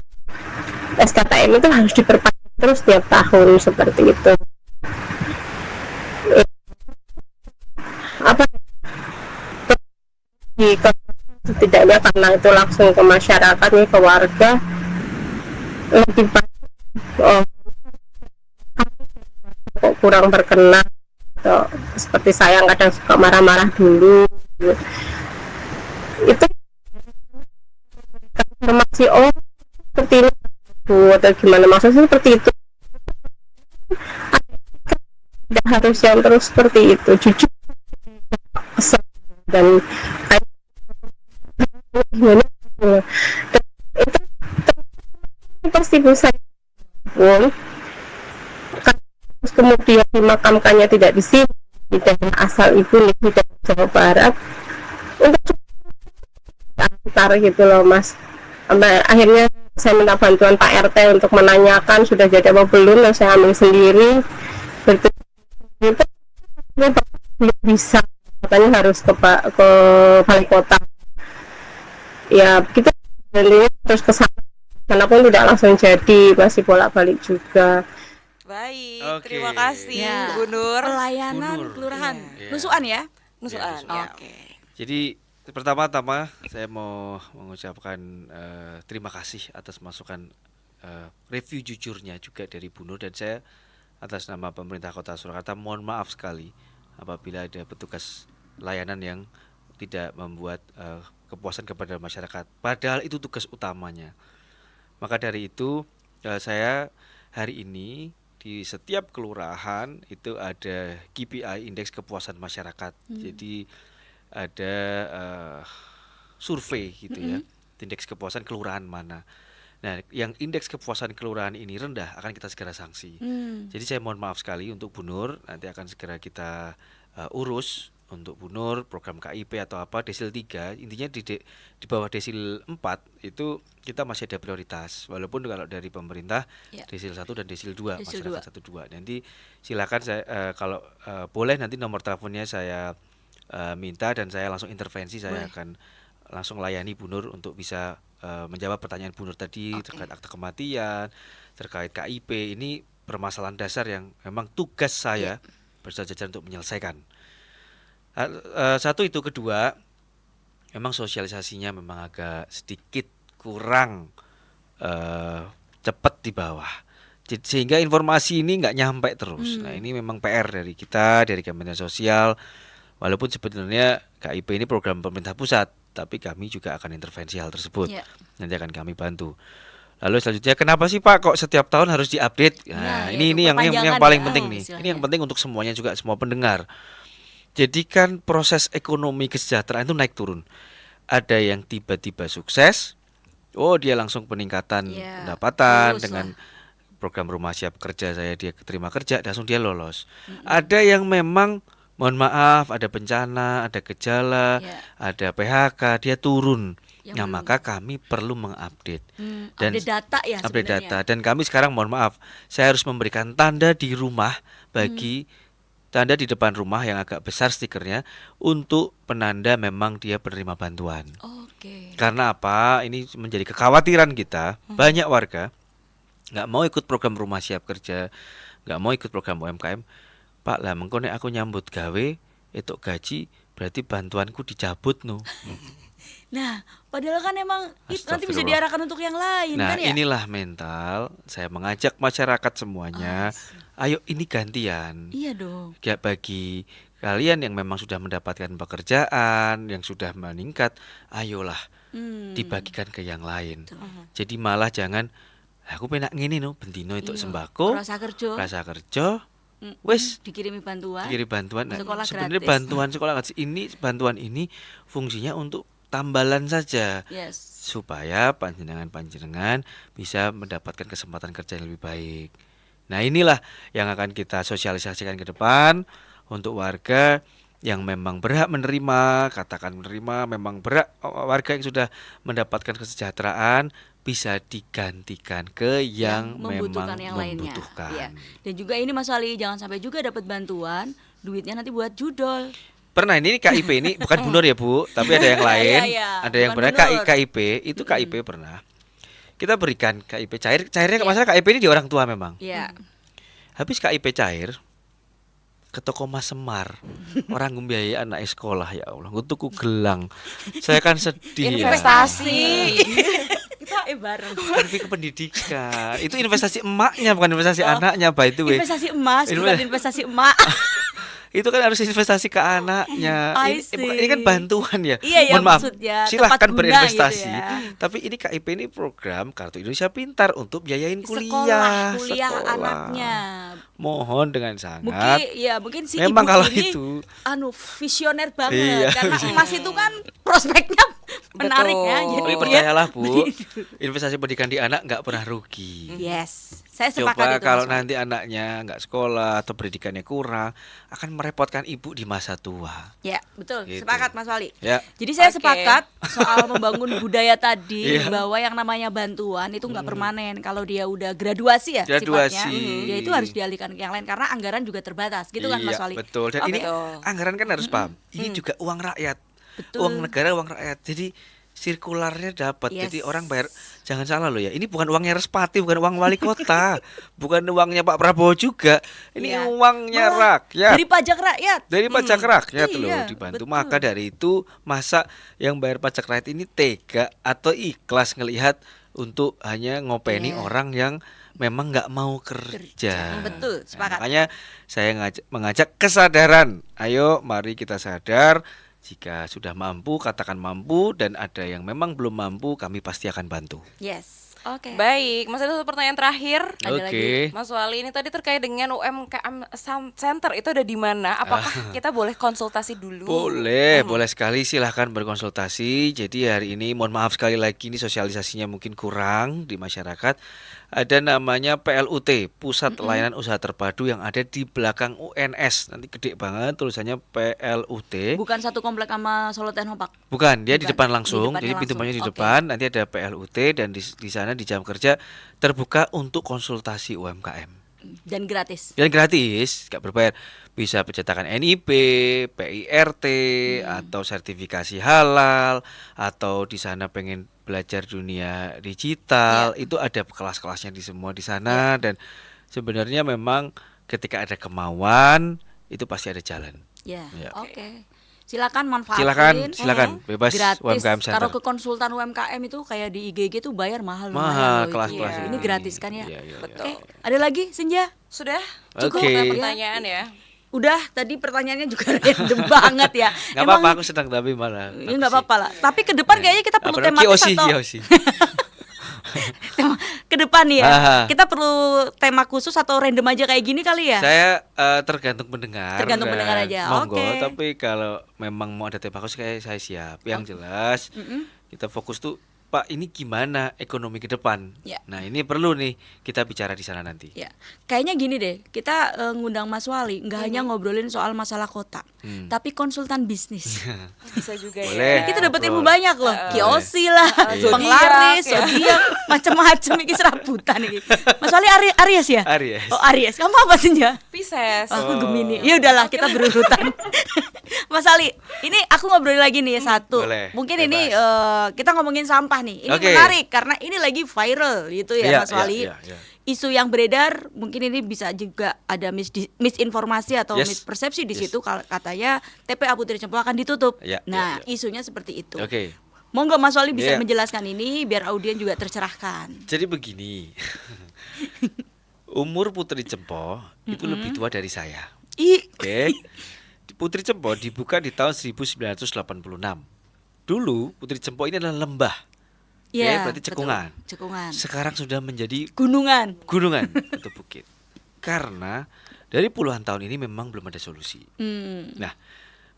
SKTM itu harus diperpanjang terus tiap tahun seperti itu. Apa setidaknya karena itu langsung ke masyarakat nih, ke warga, lebih baik kok kurang berkenan atau seperti saya kadang suka marah-marah dulu itu informasi seperti ini Bu, atau gimana maksudnya seperti itu. Tidak harus yang terus seperti itu, jujur dan gimana itu pasti Bu, saya pun terus kemudian dimakamkannya tidak di sini, di daerah asal ibu nih, di daerah Jawa Barat, untuk antar gitu loh Mas. Sampai akhirnya saya minta bantuan Pak RT untuk menanyakan sudah jadi apa belum, dan saya ambil sendiri. Itu belum bisa, katanya harus ke balai kota. Ya kita terus ke sana pun tidak langsung jadi, masih bolak-balik juga. Baik, Oke. terima kasih Ya. Bu Nur. Pelayanan Bu Nur. kelurahan Iya. Nusukan ya. Nusuan. Nusuan. Oke. Jadi pertama-tama saya mau mengucapkan terima kasih atas masukan review jujurnya juga dari Bu Nur, dan saya atas nama pemerintah Kota Surakarta mohon maaf sekali apabila ada petugas layanan yang tidak membuat kepuasan kepada masyarakat. Padahal itu tugas utamanya. Maka dari itu saya hari ini di setiap kelurahan itu ada KPI, indeks kepuasan masyarakat. Jadi ada survei gitu ya, indeks kepuasan kelurahan mana. Nah, yang indeks kepuasan kelurahan ini rendah akan kita segera sanksi. Jadi saya mohon maaf sekali untuk Bu Nur, nanti akan segera kita urus untuk Bu Nur program KIP atau apa desil 3. Intinya di bawah desil 4 itu kita masih ada prioritas, walaupun kalau dari pemerintah Ya. desil 1 dan desil 2, Desil masyarakat 1 2. Nanti silakan saya kalau boleh nanti nomor teleponnya saya minta, dan saya langsung intervensi, saya Boleh. akan langsung layani Bu Nur untuk bisa menjawab pertanyaan Bu Nur tadi terkait akte kematian, terkait KIP. Ini permasalahan dasar yang memang tugas saya bersejajar untuk menyelesaikan. Satu itu, kedua, memang sosialisasinya memang agak sedikit kurang cepat di bawah, sehingga informasi ini nggak nyampe terus. Nah, ini memang PR dari kita, dari Kementerian Sosial. Walaupun sebenarnya KIP ini program pemerintah pusat, tapi kami juga akan intervensi hal tersebut. Ya. Nanti akan kami bantu. Lalu selanjutnya, kenapa sih Pak kok setiap tahun harus diupdate? Nah, Nah, itu ini yang perpanjangan paling ya, penting nih. istilahnya. Ini yang penting untuk semuanya juga, semua pendengar. Jadi kan proses ekonomi kesejahteraan itu naik turun. Ada yang tiba-tiba sukses, oh dia langsung peningkatan Ya, pendapatan lulus dengan lah. program rumah siap kerja, saya dia terima kerja, langsung dia lolos. Ada yang memang mohon maaf, ada bencana, ada gejala, Ya. ada PHK, dia turun. Yang Nah, belum. maka kami perlu mengupdate. Dan Update data ya update sebenarnya. data, dan kami sekarang mohon maaf, saya harus memberikan tanda di rumah bagi tanda di depan rumah yang agak besar stikernya untuk penanda memang dia penerima bantuan. Oke. Karena apa? Ini menjadi kekhawatiran kita. Banyak warga nggak mau ikut program rumah siap kerja, nggak mau ikut program UMKM. Pak lah, mengko nek aku nyambut gawe itu gaji, berarti bantuanku dicabut no. Nah, padahal kan emang itu nanti bisa Astagfirullah. diarahkan untuk yang lain Nah, kan ya? inilah mental. Saya mengajak masyarakat semuanya, ayo ini gantian. Iya dong. Ya, bagi kalian yang memang sudah mendapatkan pekerjaan, yang sudah meningkat, ayolah dibagikan ke yang lain. Jadi malah jangan aku penak ngene no, bendino itu Iya. sembako, Rasa kerja. rasa kerja, wis Dikirimi bantuan. kirim bantuan. Nah, Sekolah sebenarnya gratis. bantuan sekolah gratis ini, bantuan ini fungsinya untuk tambalan saja, Yes. supaya panjenengan bisa mendapatkan kesempatan kerja yang lebih baik. Nah, inilah yang akan kita sosialisasikan ke depan untuk warga yang memang berhak menerima, katakan menerima, memang berhak, warga yang sudah mendapatkan kesejahteraan bisa digantikan ke yang membutuhkan memang yang lainnya. membutuhkan. Iya. Dan juga ini Mas Ali, jangan sampai juga dapat bantuan, duitnya nanti buat judol. Pernah ini KIP ini bukan Bu Nur ya Bu, tapi ada yang lain, Iya, iya. ada yang Bukan benar Bu Nur. KIP itu KIP pernah. Kita berikan KIP cair, cairnya masalah KIP ini di orang tua memang. Iya. Habis KIP cair ke toko Mas Semar, orang membiayai anak sekolah, ya Allah, gue tuku gelang, saya kan sedih ya. Investasi. Kita bareng. Tapi ke pendidikan, itu investasi emaknya bukan investasi anaknya, by the way. Investasi emas, bukan Investasi- investasi emak. Itu kan harus investasi ke anaknya. I Ini kan see. bantuan ya. Iya, ya, Mohon maaf. maksudnya, Silahkan tepat guna berinvestasi. gitu ya. Tapi ini KIP ini program Kartu Indonesia Pintar untuk biayain Sekolah, kuliah. kuliah sekolah. anaknya. Mohon dengan sangat. Mungkin si Memang ibu kalau ini itu visioner banget Iya, karena visioner. emas itu kan prospeknya menarik ya. Betul. Jadi tapi dia- percayalah Bu, investasi pendidikan di anak nggak pernah rugi. Yes, Saya sepakat Coba itu, kalau Mas Wali. nanti anaknya nggak sekolah atau pendidikannya kurang, akan merepotkan ibu di masa tua. Ya, betul. Gitu. Sepakat Mas Wali. Ya. Jadi saya Oke. sepakat soal membangun budaya tadi Iya. bahwa yang namanya bantuan itu nggak permanen. Kalau dia udah graduasi ya Graduasi. sifatnya, ya itu harus dialihkan ke yang lain karena anggaran juga terbatas, gitu kan Mas Iya, Wali? betul. Dan Oke. ini anggaran kan harus paham. Ini juga uang rakyat. Betul. Uang negara, uang rakyat. Jadi sirkularnya dapat. Yes. Jadi orang bayar, jangan salah loh ya. Ini bukan uangnya Respati, bukan uang wali kota, bukan uangnya Pak Prabowo juga. Ini Iya. uangnya Malah rakyat. dari pajak rakyat. Dari pajak rakyat loh Iya, dibantu. betul. Maka dari itu masa yang bayar pajak rakyat ini tega atau ikhlas ngelihat untuk hanya ngopeni Iya. orang yang memang nggak mau kerja. Betul, sepakat. Makanya saya mengajak kesadaran. Ayo mari kita sadar. Jika sudah mampu, katakan mampu, dan ada yang memang belum mampu, kami pasti akan bantu. Yes. Oke. Baik, Mas ada satu pertanyaan terakhir. Ada Oke. Mas Wali, ini tadi terkait dengan UMKM Center itu ada di mana? Apakah kita boleh konsultasi dulu? Boleh sekali, silahkan berkonsultasi. Jadi hari ini mohon maaf sekali lagi ini sosialisasinya mungkin kurang di masyarakat. Ada namanya PLUT, Pusat Layanan Usaha Terpadu yang ada di belakang UNS. Nanti gede banget tulisannya PLUT. Bukan satu komplek sama Solo Tenhopak. Bukan, dia di Bukan, depan di langsung. depannya Jadi pintu langsung. masuknya di Oke. depan. Nanti ada PLUT dan di sana di jam kerja terbuka untuk konsultasi UMKM. Dan gratis. Dan gratis, nggak berbayar. Bisa pencetakan NIP, PIRT, atau sertifikasi halal, atau di sana pengen belajar dunia digital, itu ada kelas-kelasnya di semua di sana. Dan sebenarnya memang ketika ada kemauan, itu pasti ada jalan. Ya. Ya. Oke. Silakan manfaatin. Silakan, bebas Gratis. UMKM Center. Kalau ke konsultan UMKM itu kayak di IGG tuh bayar mahal. Mahal lumayan loh itu. kelas-kelas Iya. Ini gratis kan ya? Iya, iya, iya. Betul. Ada lagi Senja? Sudah Oke. cukup Ya. pertanyaan ya. Udah, tadi pertanyaannya juga random banget ya. Nggak apa-apa, aku sedang tapi malah. Ya nggak apa-apa lah. Tapi ke depan kayaknya kita perlu Apalagi tematis Kiyoshi, atau Kiyoshi. ke depan nih ya. Aha. Kita perlu tema khusus atau random aja kayak gini kali ya? Saya tergantung pendengar. Tergantung dan pendengar aja, Monggo, oke. tapi kalau memang mau ada tema khusus kayak saya siap. Yang jelas kita fokus tuh Pak, ini gimana ekonomi ke depan? Ya. Nah, ini perlu nih kita bicara di sana nanti. Ya, kayaknya gini deh, kita ngundang Mas Wali nggak hanya ngobrolin soal masalah kota, tapi konsultan bisnis. Bisa juga Boleh. ya. Kita dapat Ngobrol. ilmu banyak loh, kiyosi lah, Iya. penglaris, Zodiak, ya. zodiak, macam-macam ini serabutan ini. Mas Wali Aries ya? Aries. Oh Aries, kamu apa sih ya? Pisces. Aku Gemini. Ya udahlah, kita berurutan. Mas Ali, ini aku ngobrol lagi nih satu. Boleh, Mungkin bebas. ini kita ngomongin sampah nih. Ini Oke. menarik karena ini lagi viral gitu ya, Iya, Mas iya, Wali. iya, iya. Isu yang beredar mungkin ini bisa juga ada misinformasi atau Yes. mispersepsi di Yes. situ katanya TPA Putri Cempo akan ditutup. Iya, Nah, iya, iya. isunya seperti itu. Oke. Monggo Mas Wali bisa Iya. menjelaskan ini biar audien juga tercerahkan. Jadi begini. Umur Putri Cempo itu lebih tua dari saya. Ih, Oke. Putri Cempo dibuka di tahun 1986. Dulu Putri Cempo ini adalah lembah. ya, berarti betul. cekungan. Cekungan. Sekarang sudah menjadi Gunungan. gunungan atau bukit. Karena dari puluhan tahun ini memang belum ada solusi. Nah,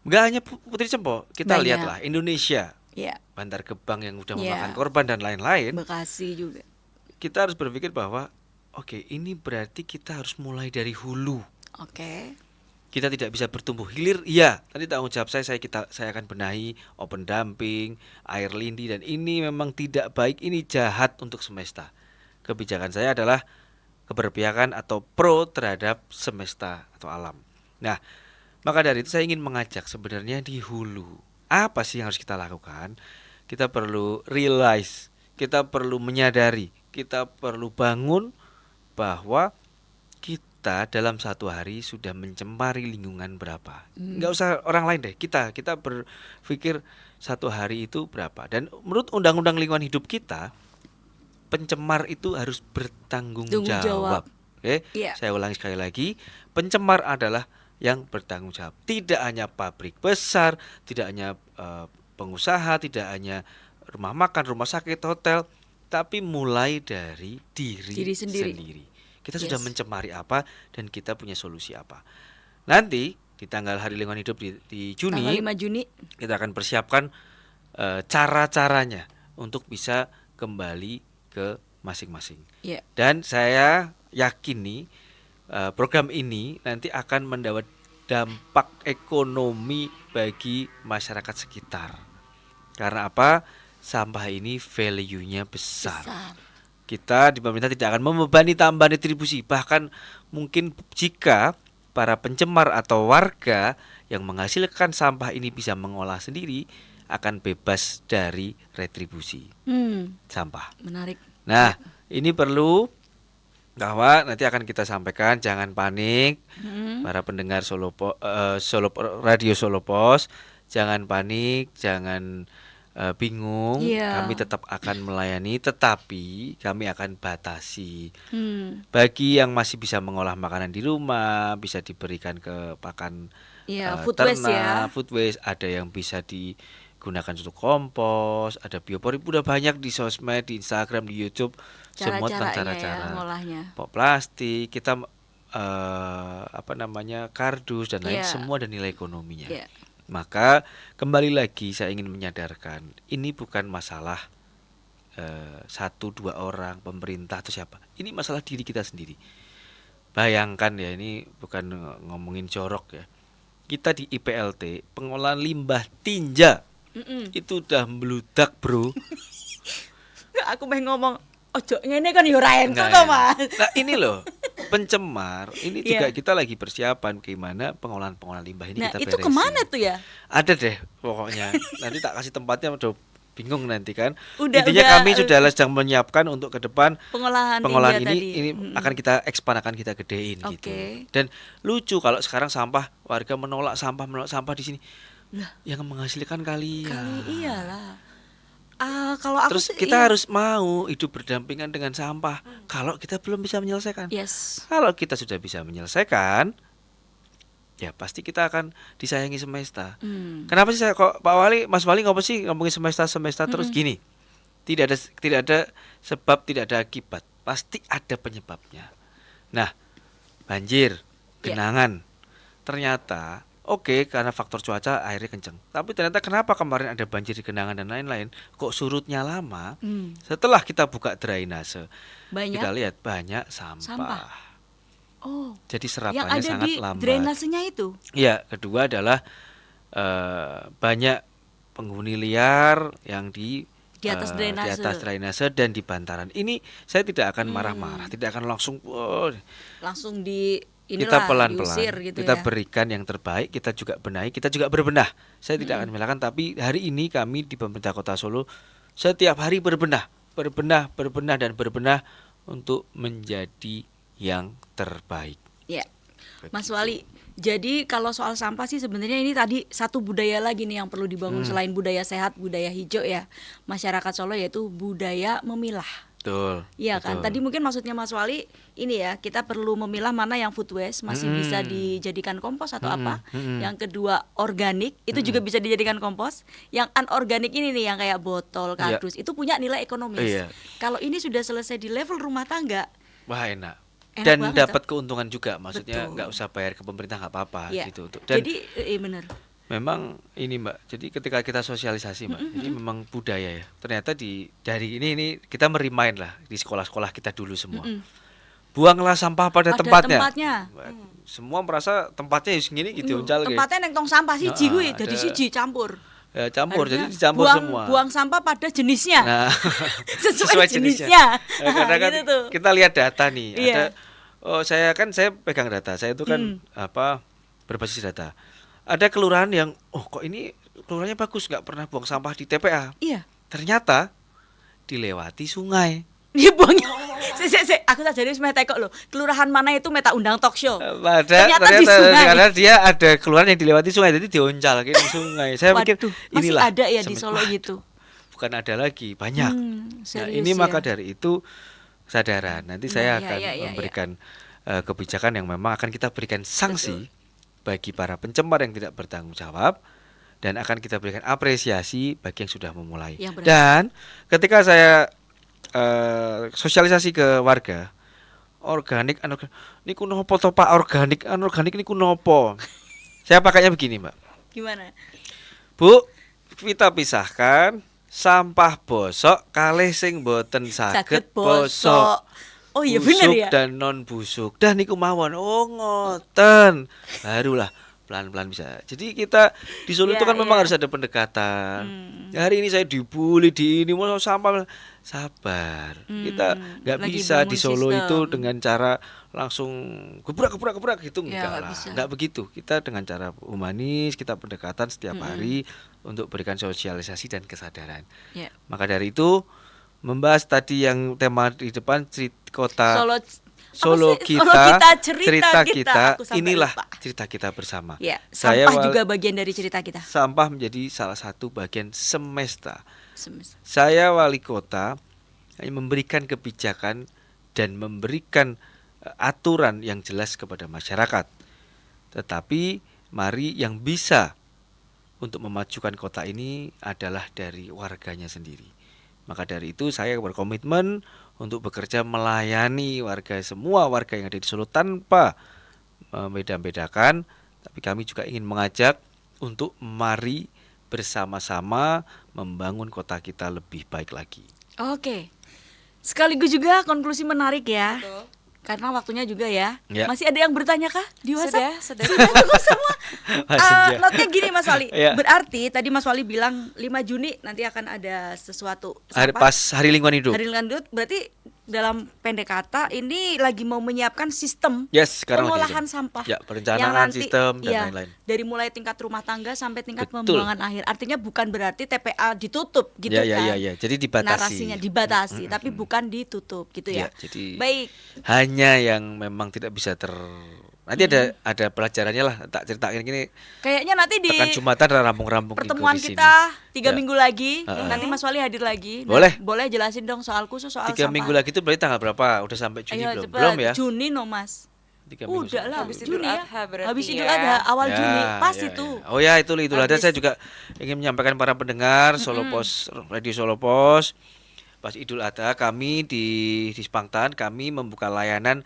nggak hanya Putri Cempo, kita Banyak. lihatlah Indonesia, Ya, Bantar Gebang yang udah Iya. memakan korban dan lain-lain. Bekasi juga. Kita harus berpikir bahwa oke, ini berarti kita harus mulai dari hulu. Oke. Kita tidak bisa bertumbuh hilir. Iya, tadi tanggung jawab saya akan benahi open dumping, air lindi, dan ini memang tidak baik, ini jahat untuk semesta. Kebijakan saya adalah keberpihakan atau pro terhadap semesta atau alam. Nah, maka dari itu saya ingin mengajak sebenarnya di hulu. Apa sih yang harus kita lakukan? Kita perlu realize, kita perlu menyadari, kita perlu bangun bahwa kita dalam satu hari sudah mencemari lingkungan berapa. Nggak usah orang lain deh, kita berpikir satu hari itu berapa. Dan menurut Undang-Undang Lingkungan Hidup kita, pencemar itu harus bertanggung Tanggung jawab. jawab. Oke, Iya. saya ulangi sekali lagi, pencemar adalah yang bertanggung jawab. Tidak hanya pabrik besar, tidak hanya pengusaha, tidak hanya rumah makan, rumah sakit, hotel, tapi mulai dari diri sendiri. Kita sudah Yes. mencemari apa dan kita punya solusi apa. Nanti di tanggal Hari Lingkungan Hidup di Tanggal Juni 5 Juni. kita akan persiapkan cara-caranya untuk bisa kembali ke masing-masing. Ya. Dan saya yakini program ini nanti akan mendapat dampak ekonomi bagi masyarakat sekitar. Karena apa? Sampah ini value-nya besar. Kita di pemerintah tidak akan membebani tambahan retribusi. Bahkan mungkin jika para pencemar atau warga yang menghasilkan sampah ini bisa mengolah sendiri, akan bebas dari retribusi sampah. Menarik. Nah, ini perlu bahwa nanti akan kita sampaikan, jangan panik para pendengar Radio Solo Pos, jangan panik, jangan bingung. Iya. Kami tetap akan melayani, tetapi kami akan batasi. Bagi yang masih bisa mengolah makanan di rumah, bisa diberikan ke pakan Food waste ya. food waste, ada yang bisa digunakan untuk kompos, ada biopori, udah banyak di sosmed, di Instagram, di YouTube, semua tentang cara-cara ngolahnya. plastik, kita kardus dan lain, Iya. semua ada nilai ekonominya. Iya. Maka kembali lagi saya ingin menyadarkan, ini bukan masalah 1-2 orang, pemerintah atau siapa. Ini masalah diri kita sendiri. Bayangkan ya, ini bukan ngomongin jorok ya. Kita di IPLT, pengolahan limbah tinja itu udah meludak, bro. Aku pengen ngomong, ojo ngene kan yo ra entuk Enggak, to, ya. Mas. Nah ini loh, pencemar. Ini juga Iya. kita lagi persiapan gimana pengolahan limbah ini Nah, kita itu beresin. kemana tuh ya? Ada deh pokoknya. Nanti tak kasih tempatnya, udah bingung nanti kan. Udah, Intinya kami sudah sedang menyiapkan untuk ke depan Pengolahan pengolahan tinja ini tadi. akan kita expand, akan kita gedein gitu. Oke. Dan lucu kalau sekarang sampah, warga menolak sampah di sini. Yang menghasilkan kalian. Iyalah. Kalau aku Terus sih, kita iya. harus mau hidup berdampingan dengan sampah. Kalau kita belum bisa menyelesaikan. Yes. Kalau kita sudah bisa menyelesaikan, ya pasti kita akan disayangi semesta. Kenapa sih Mas Wali ngapa sih ngomongin semesta terus gini? Tidak ada sebab, tidak ada akibat. Pasti ada penyebabnya. Nah, banjir, genangan. Ternyata oke, karena faktor cuaca airnya kenceng. Tapi ternyata kenapa kemarin ada banjir di genangan dan lain-lain, kok surutnya lama? Setelah kita buka drainase, Banyak kita lihat banyak sampah. Oh, Jadi yang serapannya ada sangat di lambat. drainasenya itu. Iya, kedua adalah banyak penghuni liar yang di atas drainase. di atas drainase dan di bantaran. Ini saya tidak akan marah-marah, tidak akan langsung Langsung di kita pelan-pelan, diusir gitu kita ya. berikan yang terbaik, kita juga benahi, kita juga berbenah. Saya tidak akan menyalahkan, tapi hari ini kami di pemerintah Kota Solo setiap hari berbenah untuk menjadi yang terbaik. Ya. Mas Wali, jadi kalau soal sampah sih sebenarnya ini tadi satu budaya lagi nih yang perlu dibangun selain budaya sehat, budaya hijau ya masyarakat Solo, yaitu budaya memilah. Betul. Iya kan, betul. tadi mungkin maksudnya Mas Wali ini ya, kita perlu memilah mana yang food waste masih bisa dijadikan kompos atau apa. Yang kedua organik, itu juga bisa dijadikan kompos. Yang anorganik ini nih yang kayak botol, Iya. kardus, itu punya nilai ekonomis. Iya. Kalau ini sudah selesai di level rumah tangga, Wah, enak. Enak Dan banget, dapat keuntungan juga, maksudnya Betul. nggak usah bayar ke pemerintah, nggak apa-apa ya. gitu. Dan Jadi bener. memang ini Mbak, jadi ketika kita sosialisasi Mbak, jadi memang budaya ya. Ternyata dari ini kita merimain lah di sekolah-sekolah kita dulu semua. Buanglah sampah pada tempatnya. Semua merasa tempatnya segini gitu, uncal kayak. Tempatnya neng tong sampah siji Nah, kuwi, ada- dadi siji campur. Ya, campur, Harusnya jadi dicampur semua. Buang sampah pada jenisnya. Nah, Sesuai jenisnya. Karena kan Gitu tuh. kita lihat data nih, Iya. saya pegang data. Saya itu kan berbasis data. Ada kelurahan yang kok ini kelurahannya bagus, nggak pernah buang sampah di TPA. Iya. Ternyata dilewati sungai. Dia buangnya. Aku tak jadi meh tekok loh. Kelurahan mana itu meta undang talk show. Ternyata di sungai. Karena dia ada kelurahan yang dilewati sungai, jadi dioncal di sungai. Saya pikir Waduh, masih inilah ada ya di Solo Waduh, gitu. bukan ada lagi, banyak. Nah, Serius ini ya? maka dari itu kesadaran. Nanti saya Iya, akan iya, iya, memberikan kebijakan yang memang akan kita berikan sanksi bagi para pencemar yang tidak bertanggung jawab, dan akan kita berikan apresiasi bagi yang sudah memulai. Yang benar. Dan ketika saya sosialisasi ke warga, organik, anorganik, ini kunopo to Pak, organik, anorganik ini kunopo. Saya pakainya begini Mbak. Gimana? Bu, kita pisahkan sampah bosok kalih sing boten saged Saged bosok. bosok. Oh iya bener busuk ya. dan non busuk. Dan niku mawon. Oh ngoten. Barulah pelan-pelan bisa. Jadi kita di Solo Iya, itu kan memang iya. harus ada pendekatan. Hari ini saya dibully di ini mau sampah, sabar. Kita nggak Lagi bisa di bangun Solo sistem. itu dengan cara langsung gebrak gitu Ya, enggak nggak lah. bisa. Enggak begitu. Kita dengan cara humanis, kita pendekatan setiap hari untuk berikan sosialisasi dan kesadaran. Ya. Maka dari itu membahas tadi yang tema di depan kota Solo Solo apa sih? kita, Solo kita, cerita kita. Aku sampai inilah lupa. cerita kita bersama. Ya, Saya sampah wal- juga bagian dari cerita kita. Sampah menjadi salah satu bagian semesta. Semesta. Saya wali kota hanya memberikan kebijakan dan memberikan aturan yang jelas kepada masyarakat. Tetapi mari yang bisa untuk memajukan kota ini adalah dari warganya sendiri. Maka dari itu saya berkomitmen untuk bekerja melayani semua warga yang ada di Solo tanpa membeda-bedakan. Tapi kami juga ingin mengajak untuk mari bersama-sama membangun kota kita lebih baik lagi. Oke. Sekaligus juga konklusi menarik ya. Karena waktunya juga ya. Ya. Masih ada yang bertanya kah di WhatsApp? Sudah. Cukup semua. Senja. Notnya gini Mas Wali. Ya. Berarti tadi Mas Wali bilang 5 Juni nanti akan ada sesuatu. Pas Hari Lingkungan Hidup. Hari Lingkungan Hidup. Berarti dalam pendek kata ini lagi mau menyiapkan sistem Yes, sekarang lagi pengolahan sistem. sampah. Ya, perencanaan, Yang nanti, sistem, dan iya, lain-lain. Dari mulai tingkat rumah tangga sampai tingkat Betul. pembuangan akhir. Artinya bukan berarti TPA ditutup gitu Ya, kan. ya. Jadi dibatasi. Narasinya dibatasi, tapi bukan ditutup gitu ya. Ya, jadi Baik. hanya yang memang tidak bisa nanti ada pelajarannya lah, tak ceritakan gini. Kayaknya nanti di Tekan Jumatan rampung-rampung pertemuan di sini. kita 3 Ya. minggu lagi, Heeh. nanti Mas Wali hadir lagi. Nah, Boleh. boleh jelasin dong soal khusus soal 3 sampah. minggu lagi itu berarti tanggal berapa? Udah sampai Juni Ayo belum? cepet. Belum ya? Juni no Mas. 3 minggu Udah sampai lah, Habis Juni. Idul Juni ya. Adha berarti Habis Idul ya. Adha, awal Ya, Juni, pas ya, itu. ya. Oh ya, itu Idul Adha. Habis. Saya juga ingin menyampaikan para pendengar Solo Pos, Radio Solo Pos. Pas Idul Adha kami di Spangtan kami membuka layanan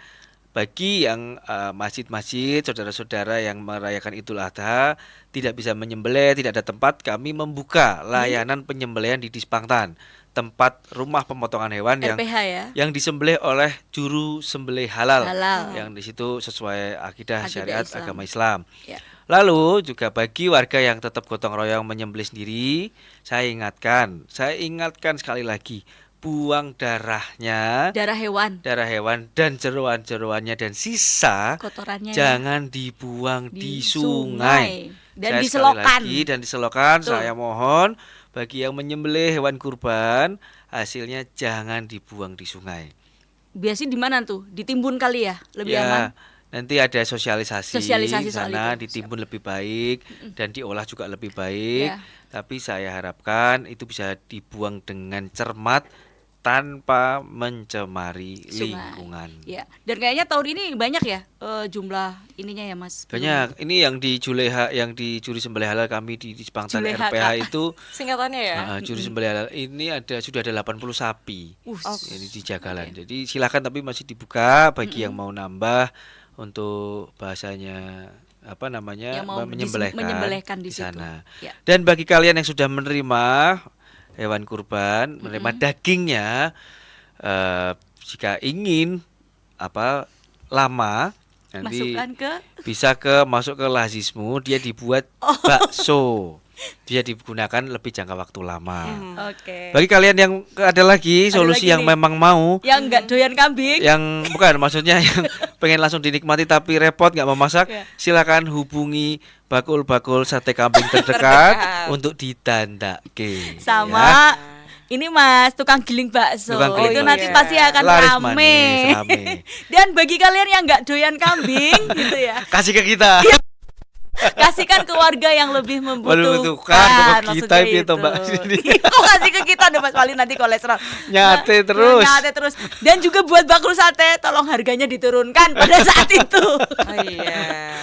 bagi yang masjid-masjid, saudara-saudara yang merayakan Idul Adha tidak bisa menyembelih, tidak ada tempat, kami membuka layanan penyembelihan di Dispangtan, tempat rumah pemotongan hewan yang RPH ya. yang disembelih oleh juru sembelih halal, Halal. yang di situ sesuai akidah Akidah syariat Islam. agama Islam. Ya. Lalu juga bagi warga yang tetap gotong royong menyembelih sendiri, saya ingatkan sekali lagi, buang darah hewan dan jeroan-jeroannya dan sisa Kotorannya ya. jangan dibuang di sungai. dan Saya diselokan. sekali lagi, dan diselokan. Betul. Saya mohon bagi yang menyembelih hewan kurban, hasilnya jangan dibuang di sungai. Biasanya di mana tuh? Ditimbun kali ya, lebih aman. Nanti ada sosialisasi Sosialisasi di soal sana, itu. ditimbun lebih baik dan diolah juga lebih baik. Ya. Tapi saya harapkan itu bisa dibuang dengan cermat tanpa mencemari Sungai. lingkungan. Ya. Dan kayaknya tahun ini banyak ya jumlah ininya ya Mas. Banyak. Ini yang di Juleha, yang di juri sembelih halal kami di Spangtan Juleha, RPH Kak. itu Singkatannya ya. juri sembelih halal ini sudah ada 80 sapi. Ini di Jagalan. Jadi silakan, tapi masih dibuka bagi yang mau nambah untuk bahasanya Yang mau menyembelihkan di situ. sana. Ya. Dan bagi kalian yang sudah menerima hewan kurban, menerima dagingnya, jika ingin lama nanti Masukkan ke bisa masuk ke lazismu, dia dibuat bakso. Dia digunakan lebih jangka waktu lama. Oke. Bagi kalian yang ada lagi solusi lagi yang nih. memang mau, Yang enggak doyan kambing. yang bukan maksudnya yang pengen langsung dinikmati tapi repot nggak mau masak, Ya. silakan hubungi bakul-bakul sate kambing terdekat untuk ditandake. Sama ya. ini Mas, tukang giling bakso. Tukang giling Itu bakso. nanti Iya. pasti akan Laris rame. manis, rame. Dan bagi kalian yang nggak doyan kambing gitu ya, Kasih ke kita. kasihkan ke warga yang lebih membutuhkan. Membutuhkan, ke kita, maksudnya gitu, Mbak. Kok kasih ke kita dong Mas Wali, nanti kolesterol. Nyate terus. Nyate terus. Dan juga buat bakul sate, tolong harganya diturunkan pada saat itu. Oh iya.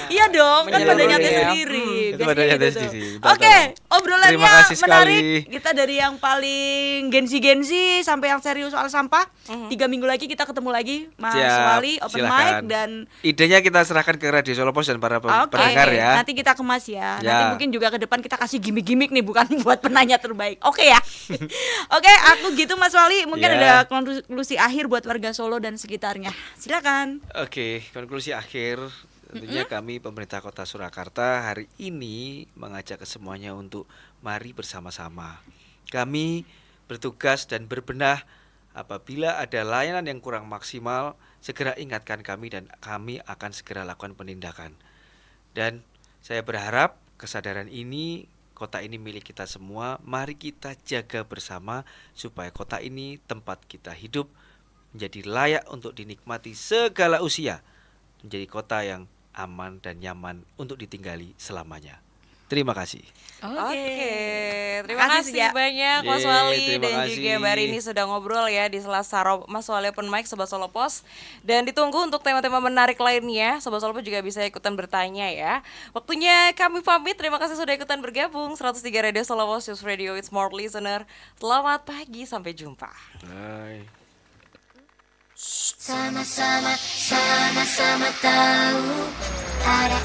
Iya dong, kan pada Menyeluruh nyate ya. sendiri. Itu Biasanya adanya gitu dari tuh. sisi. Oke, obrolannya Terima kasih menarik. sekali. Kita dari yang paling gensi-gensi sampai yang serius soal sampah. 3 minggu lagi kita ketemu lagi Mas Siap, Wali open mic silakan. dan Idenya kita serahkan ke Radio Solo Pos dan para Oke, pendengar ya. nanti kita kemas ya. Ya. Nanti mungkin juga ke depan kita kasih gimmick-gimmick nih, bukan buat penanya terbaik. Oke ya. Oke, aku gitu Mas Wali. Mungkin Ya. ada konklusi akhir buat warga Solo dan sekitarnya. Silakan. Oke, konklusi akhir tentunya kami pemerintah Kota Surakarta hari ini mengajak ke semuanya untuk mari bersama-sama. Kami bertugas dan berbenah apabila ada layanan yang kurang maksimal, segera ingatkan kami dan kami akan segera lakukan penindakan. Dan saya berharap kesadaran ini, kota ini milik kita semua, mari kita jaga bersama supaya kota ini tempat kita hidup menjadi layak untuk dinikmati segala usia, menjadi kota yang aman dan nyaman untuk ditinggali selamanya. Terima kasih. Oke, terima Makasih, kasih Ya. banyak Mas Yeay, Wali terima dan kasih. juga Mbak Rini sudah ngobrol ya di Selasa Mas Wali Open Mic Sobat Solo Pos. Dan ditunggu untuk tema-tema menarik lainnya, Sobat Solo Pos juga bisa ikutan bertanya ya. Waktunya kami pamit, terima kasih sudah ikutan bergabung. 103 Radio Solo Pos, News Radio, It's More Listener. Selamat pagi, sampai jumpa. Bye. Sama-sama tahu ada